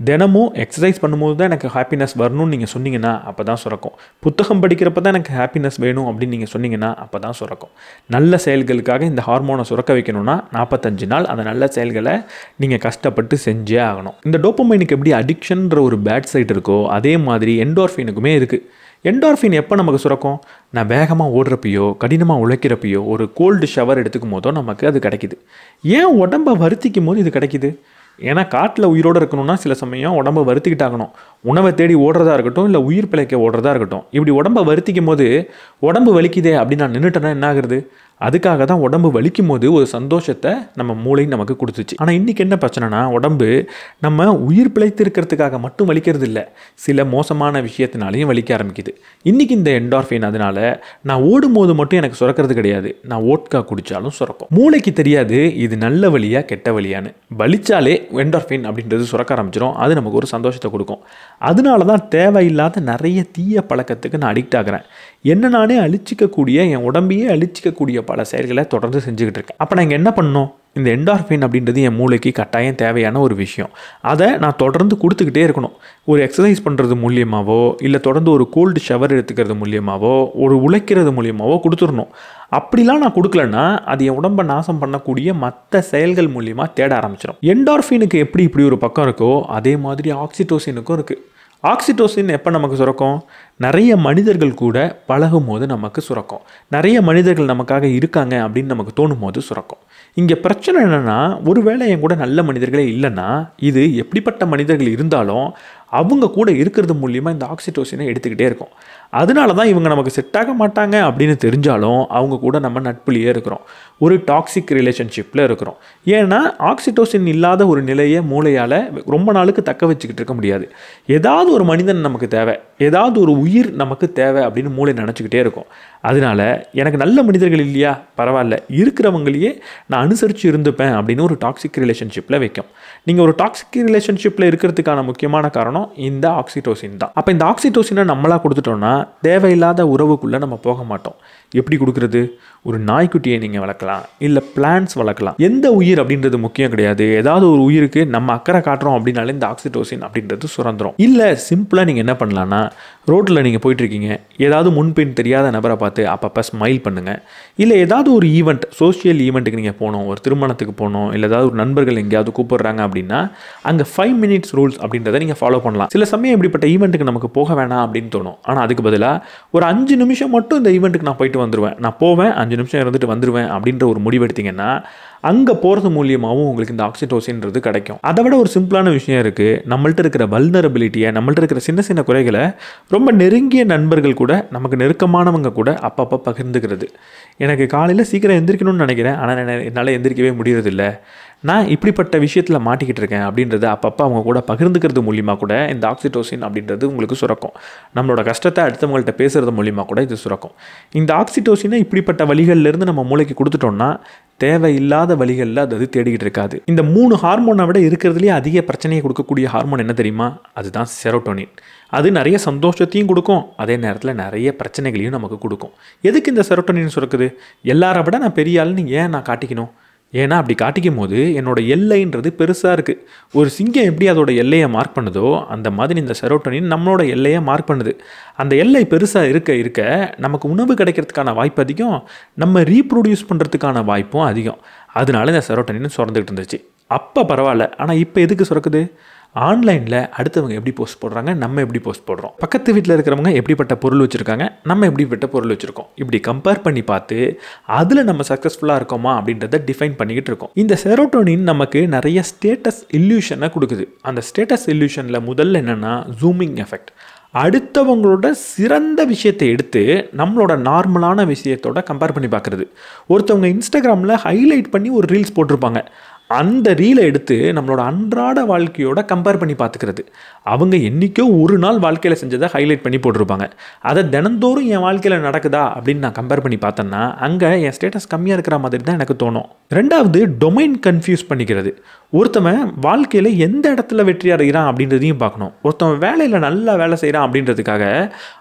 தினமும் எக்ஸசைஸ் பண்ணும்போது தான் எனக்கு ஹாப்பினஸ் வரணும்னு நீங்கள் சொன்னீங்கன்னா அப்போ தான் சுரக்கும். புத்தகம் படிக்கிறப்ப தான் எனக்கு ஹாப்பினஸ் வேணும் அப்படின்னு நீங்கள் சொன்னீங்கன்னா அப்போ தான் சுரக்கும். நல்ல செயல்களுக்காக இந்த ஹார்மோனை சுரக்க வைக்கணும்னா 45 நாள் அந்த நல்ல செயல்களை நீங்கள் கஷ்டப்பட்டு செஞ்சே ஆகணும். இந்த டோபமைனுக்கு எப்படி அடிக்ஷன்ற ஒரு பேட் சைட் இருக்கோ அதே மாதிரி என்டார்ஃபினுக்குமே இருக்குது. என்டார்ஃபின் எப்போ நமக்கு சுரக்கும்? நான் வேகமாக ஓடுறப்பையோ கடினமாக உழைக்கிறப்பையோ ஒரு கோல்டு ஷவர் எடுத்துக்கும் போதோ நமக்கு அது கிடைக்கிது. ஏன் உடம்பை வருத்திக்கும் போது இது கிடைக்கிது? ஏன்னா காட்டில் உயிரோடு இருக்கணும்னா சில சமயம் உடம்பை வருத்திக்கிட்டாகணும். உணவை தேடி ஓடுறதா இருக்கட்டும், இல்லை உயிர் பிழைக்க ஓடுறதா இருக்கட்டும். இப்படி உடம்பை வருத்திக்கும் போது உடம்பு வலிக்குதே அப்படின்னு நான் நின்றுட்டேன்னா என்ன ஆகுறது? அதுக்காக தான் உடம்பு வலிக்கும் போது ஒரு சந்தோஷத்தை நம்ம மூளை நமக்கு கொடுத்துச்சு. ஆனால் இன்றைக்கி என்ன பிரச்சனைனா, உடம்பு நம்ம உயிர் பிழைத்து இருக்கிறதுக்காக மட்டும் வலிக்கிறது இல்லை, சில மோசமான விஷயத்தினாலையும் வலிக்க ஆரம்பிக்குது. இன்றைக்கி இந்த என்டார்ஃபின் அதனால நான் ஓடும்போது மட்டும் எனக்கு சுரக்கிறது கிடையாது, நான் ஓட்கா குடித்தாலும் சுரக்கும். மூளைக்கு தெரியாது இது நல்ல வழியா கெட்ட வழியான்னு. வலிச்சாலே என்டார்ஃபின் அப்படின்றது சுரக்க ஆரம்பிச்சிடும். அது நமக்கு ஒரு சந்தோஷத்தை கொடுக்கும். அதனால தான் தேவையில்லாத நிறைய தீய பழக்கத்துக்கு நான் அடிக்ட் ஆகிறேன். என்ன நானே அழிச்சிக்கக்கூடிய, என் உடம்பையே அழிச்சிக்கக்கூடிய பல செயல்களை தொடர்ந்து செஞ்சுக்கிட்டு இருக்கேன். அப்போ நான் இங்கே என்ன பண்ணணும்? இந்த என்டார்ஃபின் அப்படின்றது என் மூளைக்கு கட்டாயம் தேவையான ஒரு விஷயம். அதை நான் தொடர்ந்து கொடுத்துக்கிட்டே இருக்கணும். ஒரு எக்ஸசைஸ் பண்ணுறது மூலியமாகவோ இல்லை தொடர்ந்து ஒரு கோல்டு ஷவர் எடுத்துக்கிறது மூலியமாகவோ ஒரு உழைக்கிறது மூலியமாகவோ கொடுத்துடணும். அப்படிலாம் நான் கொடுக்கலன்னா அது என் உடம்பை நாசம் பண்ணக்கூடிய மற்ற செயல்கள் மூலியமாக தேட ஆரம்பிச்சிடும். என்டார்ஃபினுக்கு எப்படி இப்படி ஒரு பக்கம் இருக்கோ அதே மாதிரி ஆக்சிடோசினுக்கும் இருக்குது. ஆக்சிடோசின் எப்போ நமக்கு சுரக்கும்? நிறைய மனிதர்கள் கூட பழகும் போது நமக்கு சுரக்கும். நிறைய மனிதர்கள் நமக்காக இருக்காங்க அப்படின்னு நமக்கு தோணும் போது சுரக்கும். இங்கே பிரச்சனை என்னென்னா, ஒருவேளை என் கூட நல்ல மனிதர்களே இல்லைன்னா இது எப்படிப்பட்ட மனிதர்கள் இருந்தாலும் அவங்க கூட இருக்கிறது மூலியமாக இந்த ஆக்சிடோசினை எடுத்துக்கிட்டே இருக்கும். அதனால தான் இவங்க நமக்கு செட் ஆக மாட்டாங்க அப்படின்னு தெரிஞ்சாலும் அவங்க கூட நம்ம நட்புலேயே இருக்கிறோம், ஒரு டாக்ஸிக் ரிலேஷன்ஷிப்பில் இருக்கிறோம். ஏன்னா ஆக்சிடோசின் இல்லாத ஒரு நிலையை மூளையால் ரொம்ப நாளுக்கு தக்க வச்சுக்கிட்டு இருக்க முடியாது. ஏதாவது ஒரு மனிதன் நமக்கு தேவை, ஏதாவது ஒரு உயிர் நமக்கு தேவை அப்படின்னு மூளை நினச்சிக்கிட்டே இருக்கும். அதனால எனக்கு நல்ல மனிதர்கள் இல்லையா, பரவாயில்ல, இருக்கிறவங்களையே நான் அனுசரித்து இருந்துப்பேன் அப்படின்னு ஒரு டாக்ஸிக் ரிலேஷன்ஷிப்பில் வைக்கும். நீங்கள் ஒரு டாக்ஸிக் ரிலேஷன்ஷிப்பில் இருக்கிறதுக்கான முக்கியமான காரணம் இந்த ஆக்சிடோசின் தான். அப்போ இந்த ஆக்சிடோசினை நம்மளாக கொடுத்துட்டோம்னா தேவையில்லாத உறவுக்குள்ளே நம்ம போக மாட்டோம். எப்படி கொடுக்குறது? ஒரு நாய்க்குட்டியை நீங்கள் வளர்க்கலாம், இல்லை பிளான்ஸ் வளர்க்கலாம். எந்த உயிர் அப்படின்றது முக்கியம் கிடையாது. ஏதாவது ஒரு உயிருக்கு நம்ம அக்கறை காட்டுறோம் அப்படின்னாலே இந்த ஆக்சிடோசின் அப்படின்றது சுரந்துடும். இல்லை சிம்பிளாக நீங்கள் என்ன பண்ணலான்னா, ரோட்டில் நீங்கள் போயிட்டுருக்கீங்க, ஏதாவது முன்பின் தெரியாத நபரை பார்த்து அப்பப்போ ஸ்மைல் பண்ணுங்கள். இல்லை ஏதாவது ஒரு ஈவெண்ட், சோஷியல் ஈவெண்ட்டுக்கு நீங்கள் போகணும், ஒரு திருமணத்துக்கு போகணும், இல்லை ஏதாவது ஒரு நண்பர்கள் எங்கேயாவது கூப்பிடுறாங்க அப்படின்னா அங்கே 5 மினிட்ஸ் ரூல்ஸ் அப்படின்றத நீங்கள் ஃபாலோ பண்ணலாம். சில சமயம் இப்படிப்பட்ட ஈவெண்ட்டுக்கு நமக்கு போக வேணாம் அப்படின்னு தோணும். ஆனால் அதுக்கு பதிலாக ஒரு 5 நிமிஷம் மட்டும் இந்த ஈவெண்ட்டுக்கு நான் போயிட்டு வந்துடுவேன், நான் போவேன் 5 நிமிஷம் இருந்துட்டு வந்துடுவேன் அப்படின்ற ஒரு முடிவெடுத்தீங்கன்னா அங்கே போகிறது மூலியமாகவும் உங்களுக்கு இந்த ஆக்சிடோசின்றது கிடைக்கும். அதை விட ஒரு சிம்பிளான விஷயம் இருக்குது. நம்மள்ட்ட இருக்கிற வல்னரபிலிட்டியை, நம்மள்ட்ட இருக்கிற சின்ன சின்ன குறைகளை ரொம்ப நெருங்கிய நண்பர்கள் கூட, நமக்கு நெருக்கமானவங்க கூட அப்பப்போ பகிர்ந்துக்கிறது. எனக்கு காலையில் சீக்கிரம் எந்திரிக்கணும்னு நினைக்கிறேன், ஆனால் என்னால் எந்திரிக்கவே முடியறதில்ல, நான் இப்படிப்பட்ட விஷயத்தில் மாட்டிக்கிட்டு இருக்கேன் அப்படின்றத அப்பப்போ அவங்க கூட பகிர்ந்துக்கிறது மூலிமா கூட இந்த ஆக்சிடோசின் அப்படின்றது உங்களுக்கு சுரக்கும். நம்மளோட கஷ்டத்தை அடுத்தவங்கள்ட்ட பேசுகிறது மூலிமா கூட இது சுரக்கும். இந்த ஆக்சிடோசினை இப்படிப்பட்ட வழிகளிலிருந்து நம்ம மூளைக்கு கொடுத்துட்டோம்னா தேவையில்லாத வழிகளில் அது தேடிக்கிட்டு இருக்காது. இந்த 3 ஹார்மோனை விட இருக்கிறதுலேயே அதிக பிரச்சனையை கொடுக்கக்கூடிய ஹார்மோன் என்ன தெரியுமா? அதுதான் செரோட்டோனின். அது நிறைய சந்தோஷத்தையும் கொடுக்கும், அதே நேரத்தில் நிறைய பிரச்சனைகளையும் நமக்கு கொடுக்கும். எதுக்கு இந்த செரோட்டோனின் சுரக்குது? எல்லாரை விட நான் பெரிய ஆள்னு ஏன் நான் காட்டிக்கணும்? ஏன்னா அப்படி காட்டிக்கும் போது என்னோட எல்லைன்றது பெருசாக இருக்குது. ஒரு சிங்கம் எப்படி அதோட எல்லையை மார்க் பண்ணுதோ அந்த மாதிரி இந்த செரோட்டோனின் நம்மளோட எல்லையை மார்க் பண்ணுது. அந்த எல்லை பெருசாக இருக்க இருக்க நமக்கு உணவு கிடைக்கிறதுக்கான வாய்ப்பு அதிகம், நம்ம ரீப்ரொடியூஸ் பண்ணுறதுக்கான வாய்ப்பும் அதிகம். அதனால இந்த செரோட்டோனின் சுரந்துக்கிட்டு இருந்துச்சு. அப்போ பரவாயில்ல. ஆனால் இப்போ எதுக்கு சுரக்குது? ஆன்லைனில் அடுத்தவங்க எப்படி போஸ்ட் போடுறாங்க, நம்ம எப்படி போஸ்ட் போடுறோம், பக்கத்து வீட்டில் இருக்கிறவங்க எப்படிப்பட்ட பொருள் வச்சுருக்காங்க, நம்ம எப்படிப்பட்ட பொருள் வச்சுருக்கோம், இப்படி கம்பேர் பண்ணி பார்த்து அதில் நம்ம சக்ஸஸ்ஃபுல்லாக இருக்கோமா அப்படின்றத டிஃபைன் பண்ணிக்கிட்டு இருக்கோம். இந்த செரோட்டோனின் நமக்கு நிறைய ஸ்டேட்டஸ் இல்யூஷனை கொடுக்குது. அந்த ஸ்டேட்டஸ் இல்யூஷனில் முதல்ல என்னென்னா ஜூமிங் எஃபெக்ட். அடுத்தவங்களோட சிறந்த விஷயத்தை எடுத்து நம்மளோட நார்மலான விஷயத்தோட கம்பேர் பண்ணி பார்க்குறது. ஒருத்தவங்க இன்ஸ்டாகிராமில் ஹைலைட் பண்ணி ஒரு ரீல்ஸ் போட்டிருப்பாங்க. அந்த ரீலை எடுத்து நம்மளோட அன்றாட வாழ்க்கையோட கம்பேர் பண்ணி பார்த்துக்கிறது. அவங்க என்றைக்கோ ஒரு நாள் வாழ்க்கையில் செஞ்சதை ஹைலைட் பண்ணி போட்டிருப்பாங்க. அதை தினந்தோறும் என் வாழ்க்கையில் நடக்குதா அப்படின்னு நான் கம்பேர் பண்ணி பார்த்தேன்னா அங்கே என் ஸ்டேட்டஸ் கம்மியாக இருக்கிற மாதிரி தான் எனக்கு தோணும். ரெண்டாவது, டொமைன் கன்ஃபியூஸ் பண்ணிக்கிறது. ஒருத்தவன் வாழ்க்கையில் எந்த இடத்துல வெற்றி அடைகிறான் அப்படின்றதையும் பார்க்கணும். ஒருத்தவன் வேலையில் நல்லா வேலை செய்கிறான் அப்படின்றதுக்காக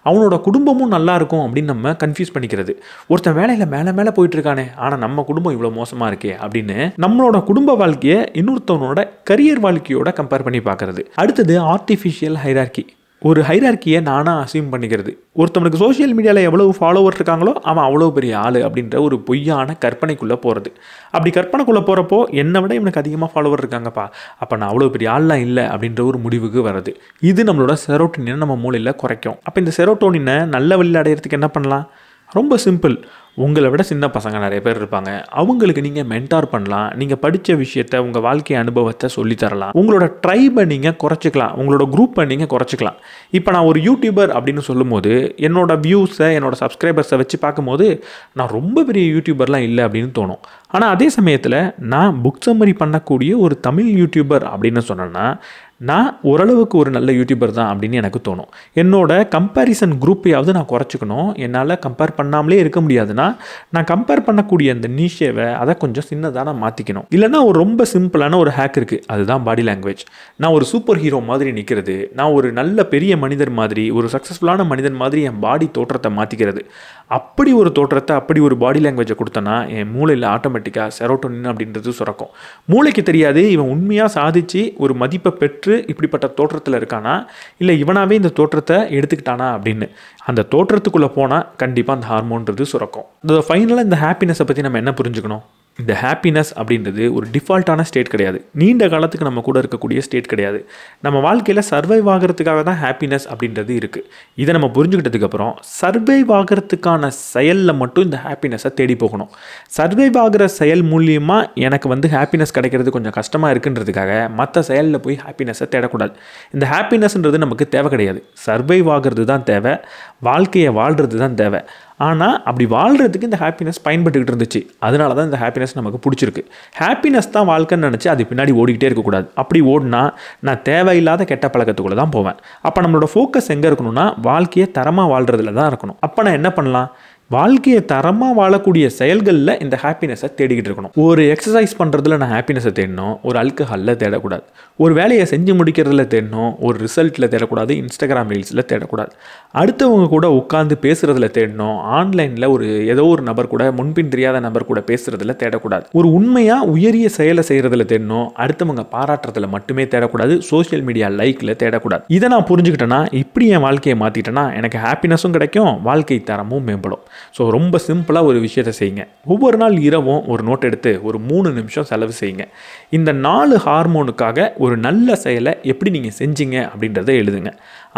அவனோட குடும்பமும் நல்லா இருக்கும் அப்படின்னு நம்ம கன்ஃபியூஸ் பண்ணிக்கிறது. ஒருத்தன் வேலையில் மேலே மேலே போயிட்டுருக்கானே, ஆனால் நம்ம குடும்பம் இவ்வளோ மோசமாக இருக்கே அப்படின்னு நம்மளோட குடும்ப வாழ்க்கையை இன்னொருத்தவனோட கரியர் வாழ்க்கையோட கம்பேர் பண்ணி பார்க்கறது. அடுத்தது ஆர்டிஃபிஷியல் ஹைரார்கி. ஒரு ஹைரார்க்கியை நானாக அசியூம் பண்ணிக்கிறது. ஒருத்தவனுக்கு சோஷியல் மீடியாவில் எவ்வளவு ஃபாலோவர் இருக்காங்களோ அவன் அவ்வளோ பெரிய ஆள் அப்படின்ற ஒரு பொய்யான கற்பனைக்குள்ளே போகிறது. அப்படி கற்பனைக்குள்ளே போகிறப்போ என்னை விட இவனுக்கு அதிகமாக ஃபாலோவர் இருக்காங்கப்பா, அப்போ நான் அவ்வளோ பெரிய ஆள்லாம் இல்லை அப்படின்ற ஒரு முடிவுக்கு வருது. இது நம்மளோட செரோட்டோனினை நம்ம மூளையில் குறைக்கும். அப்போ இந்த செரோட்டோனினை நல்ல வழியில் அடையிறதுக்கு என்ன பண்ணலாம்? ரொம்ப சிம்பிள். உங்களை விட சின்ன பசங்க நிறைய பேர் இருப்பாங்க. அவங்களுக்கு நீங்கள் மென்டார் பண்ணலாம். நீங்கள் படித்த விஷயத்த, உங்கள் வாழ்க்கை அனுபவத்தை சொல்லித்தரலாம். உங்களோட ட்ரைபை நீங்கள் குறைச்சிக்கலாம். உங்களோட குரூப்பை நீங்கள் குறைச்சிக்கலாம். இப்போ நான் ஒரு யூடியூபர் அப்படின்னு சொல்லும்போது என்னோட வியூஸை, என்னோட சப்ஸ்கிரைபர்ஸை வச்சு பார்க்கும்போது நான் ரொம்ப பெரிய யூடியூபர்லாம் இல்லை அப்படின்னு தோணும். ஆனால் அதே சமயத்தில் நான் புக் சம்மரி பண்ணக்கூடிய ஒரு தமிழ் யூடியூபர் அப்படின்னு சொன்னேன்னா நான் ஓரளவுக்கு ஒரு நல்ல யூடியூபர் தான் அப்படின்னு எனக்கு தோணும். என்னோட கம்பேரிசன் குரூப்பையாவது நான் குறைச்சிக்கணும். என்னால் கம்பேர் பண்ணாமலே இருக்க முடியாதுன்னா நான் கம்பேர் பண்ணக்கூடிய அந்த நீஷேவை அதை கொஞ்சம் சின்னதாக நான் மாற்றிக்கணும். இல்லைனா ஒரு ரொம்ப சிம்பிளான ஒரு ஹேக் இருக்குது, அதுதான் பாடி லாங்குவேஜ். நான் ஒரு சூப்பர் ஹீரோ மாதிரி நிற்கிறது, நான் ஒரு நல்ல பெரிய மனிதர் மாதிரி, ஒரு சக்ஸஸ்ஃபுல்லான மனிதன் மாதிரி என் பாடி தோற்றத்தை மாற்றிக்கிறது. அப்படி ஒரு தோற்றத்தை, அப்படி ஒரு பாடி லாங்குவேஜை கொடுத்தேன்னா என் மூளையில் ஆட்டோமேட்டிக்காக செரோட்டோனின் அப்படின்றது சுரக்கும். மூளைக்கு தெரியாது இவன் உண்மையாக சாதித்து ஒரு மதிப்பை பெற்று இப்படிப்பட்ட தோற்றத்தில் இருக்கானா, இல்லை இவனாவே இந்த தோற்றத்தை எடுத்துக்கிட்டானா அப்படின்னு. அந்த தோற்றத்துக்குள்ளே போனால் கண்டிப்பாக அந்த ஹார்மோன்றது சுரக்கும். ஃபைனலாக இந்த ஹாப்பினஸை பற்றி நம்ம என்ன புரிஞ்சுக்கணும்? இந்த ஹாப்பினஸ் அப்படின்றது ஒரு டிஃபால்ட்டான ஸ்டேட் கிடையாது. நீண்ட காலத்துக்கு நம்ம கூட இருக்கக்கூடிய ஸ்டேட் கிடையாது. நம்ம வாழ்க்கையில் சர்வைவ் ஆகிறதுக்காக தான் ஹாப்பினஸ் அப்படின்றது இருக்குது. இதை நம்ம புரிஞ்சுக்கிட்டதுக்கப்புறம் சர்வைவ் ஆகிறதுக்கான செயலில் மட்டும் இந்த ஹாப்பினஸை தேடி போகணும். சர்வைவ் ஆகிற செயல் மூலியமாக எனக்கு ஹாப்பினஸ் கிடைக்கிறது கொஞ்சம் கஷ்டமாக இருக்குன்றதுக்காக மற்ற செயலில் போய் ஹாப்பினஸை தேடக்கூடாது. இந்த ஹாப்பினஸ்ன்றது நமக்கு தேவை கிடையாது. சர்வைவ் ஆகிறது தான் தேவை, வாழ்க்கையை வாழ்கிறது தான் தேவை. ஆனால் அப்படி வாழ்கிறதுக்கு இந்த ஹாப்பினஸ் பயன்பட்டுக்கிட்டு இருந்துச்சு. அதனால தான் இந்த ஹாப்பினஸ் நமக்கு பிடிச்சிருக்கு. ஹாப்பினஸ் தான் வாழ்க்கைன்னு நினச்சி அது பின்னாடி ஓடிக்கிட்டே இருக்கக்கூடாது. அப்படி ஓடினா நான் தேவையில்லாத கெட்ட பழக்கத்துக்குள்ளே தான் போவேன். அப்போ நம்மளோட ஃபோக்கஸ் எங்கே இருக்கணும்னா வாழ்க்கையை தரமாக வாழ்கிறதுல தான் இருக்கணும். அப்போ நான் என்ன பண்ணலாம்? வாழ்க்கையை தரமாக வாழக்கூடிய செயல்களில் இந்த ஹாப்பினஸை தேடிக்கிட்டு இருக்கணும். ஒரு எக்ஸசைஸ் பண்ணுறதுல நான் ஹாப்பினஸை தேடணும், ஒரு ஆல்கஹாலில் தேடக்கூடாது. ஒரு வேலையை செஞ்சு முடிக்கிறதுல தேடணும், ஒரு ரிசல்ட்டில் தேடக்கூடாது, இன்ஸ்டாகிராம் ரீல்ஸில் தேடக்கூடாது. அடுத்தவங்க கூட உட்காந்து பேசுகிறதுல தேடணும், ஆன்லைனில் ஏதோ ஒரு நபர் கூட, முன்பின் தெரியாத நபர் கூட பேசுகிறதுல தேடக்கூடாது. ஒரு உண்மையாக உயரிய செயலை செய்கிறதுல தேடணும், அடுத்தவங்க பாராட்டுறதுல மட்டுமே தேடக்கூடாது, சோஷியல் மீடியா லைக்கில் தேடக்கூடாது. இதை நான் புரிஞ்சுக்கிட்டேன்னா, இப்படி என் வாழ்க்கையை மாற்றிட்டேன்னா எனக்கு ஹாப்பினஸும் கிடைக்கும், வாழ்க்கை தரமும் மேம்படும். ஸோ ரொம்ப சிம்பிளாக ஒரு விஷயத்தை செய்யுங்க. ஒவ்வொரு நாள் இரவும் ஒரு நோட் எடுத்து ஒரு 3 நிமிஷம் செலவு செய்யுங்க. இந்த 4 ஹார்மோனுக்காக ஒரு நல்ல செயலை எப்படி நீங்கள் செஞ்சீங்க அப்படின்றத எழுதுங்க.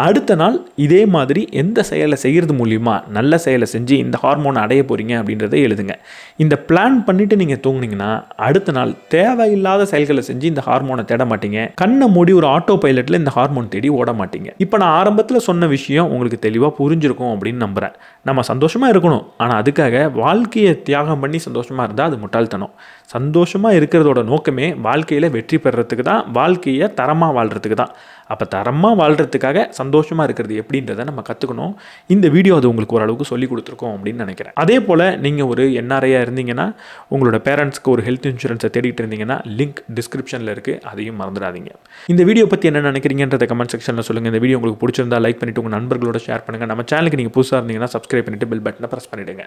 அடுத்த நாள் இதே மாதிரி எந்த செயலை செய்கிறது மூலிமா நல்ல செயலை செஞ்சு இந்த ஹார்மோனை அடைய போகிறீங்க அப்படின்றத எழுதுங்க. இந்த பிளான் பண்ணிவிட்டு நீங்கள் தூங்குனீங்கன்னா அடுத்த நாள் தேவையில்லாத செயல்களை செஞ்சு இந்த ஹார்மோனை தேட மாட்டீங்க. கண்ணை மூடி ஒரு ஆட்டோ பைலட்டில் இந்த ஹார்மோன் தேடி ஓட மாட்டீங்க. இப்போ நான் ஆரம்பத்தில் சொன்ன விஷயம் உங்களுக்கு தெளிவாக புரிஞ்சிருக்கும் அப்படின்னு நம்புகிறேன். நம்ம சந்தோஷமாக இருக்கணும், ஆனால் அதுக்காக வாழ்க்கையை தியாகம் பண்ணி சந்தோஷமாக இருந்தால் அது முட்டாள்தனம். சந்தோஷமாக இருக்கிறதோட நோக்கமே வாழ்க்கையில் வெற்றி பெறறதுக்கு தான், வாழ்க்கையை தரமாக வாழ்கிறதுக்கு தான். அப்போ தரமாக வாழ்கிறதுக்காக சந்தோஷமாக இருக்கிறது எப்படின்றத நம்ம கற்றுக்கணும். இந்த வீடியோ அது உங்களுக்கு ஓரளவுக்கு சொல்லி கொடுத்துருக்கோம் அப்படின்னு நினைக்கிறேன். அதே போல் நீங்கள் ஒரு என்ஆர்ஐயாக இருந்தீங்கன்னா உங்களோட பேரண்ட்ஸ்க்கு ஒரு ஹெல்த் இன்சூரன்ஸை தேடிட்டு இருந்தீங்கன்னா லிங்க் டிஸ்கிரிப்ஷனில் இருக்குது, அதையும் மறந்துடாதீங்க. இந்த வீடியோ பற்றி என்ன நினைக்கிறீங்கன்றத கமெண்ட் செக்ஷனில் சொல்லுங்கள். இந்த வீடியோ உங்களுக்கு பிடிச்சிருந்தா லைக் பண்ணிவிட்டு உங்கள் நண்பர்களோட ஷேர் பண்ணுங்கள். நம்ம சேனலுக்கு நீங்கள் புதுசாக இருந்தீங்கன்னா சப்ஸ்கிரைப் பண்ணிவிட்டு பெல் பட்டனை ப்ரெஸ் பண்ணிவிடுங்க.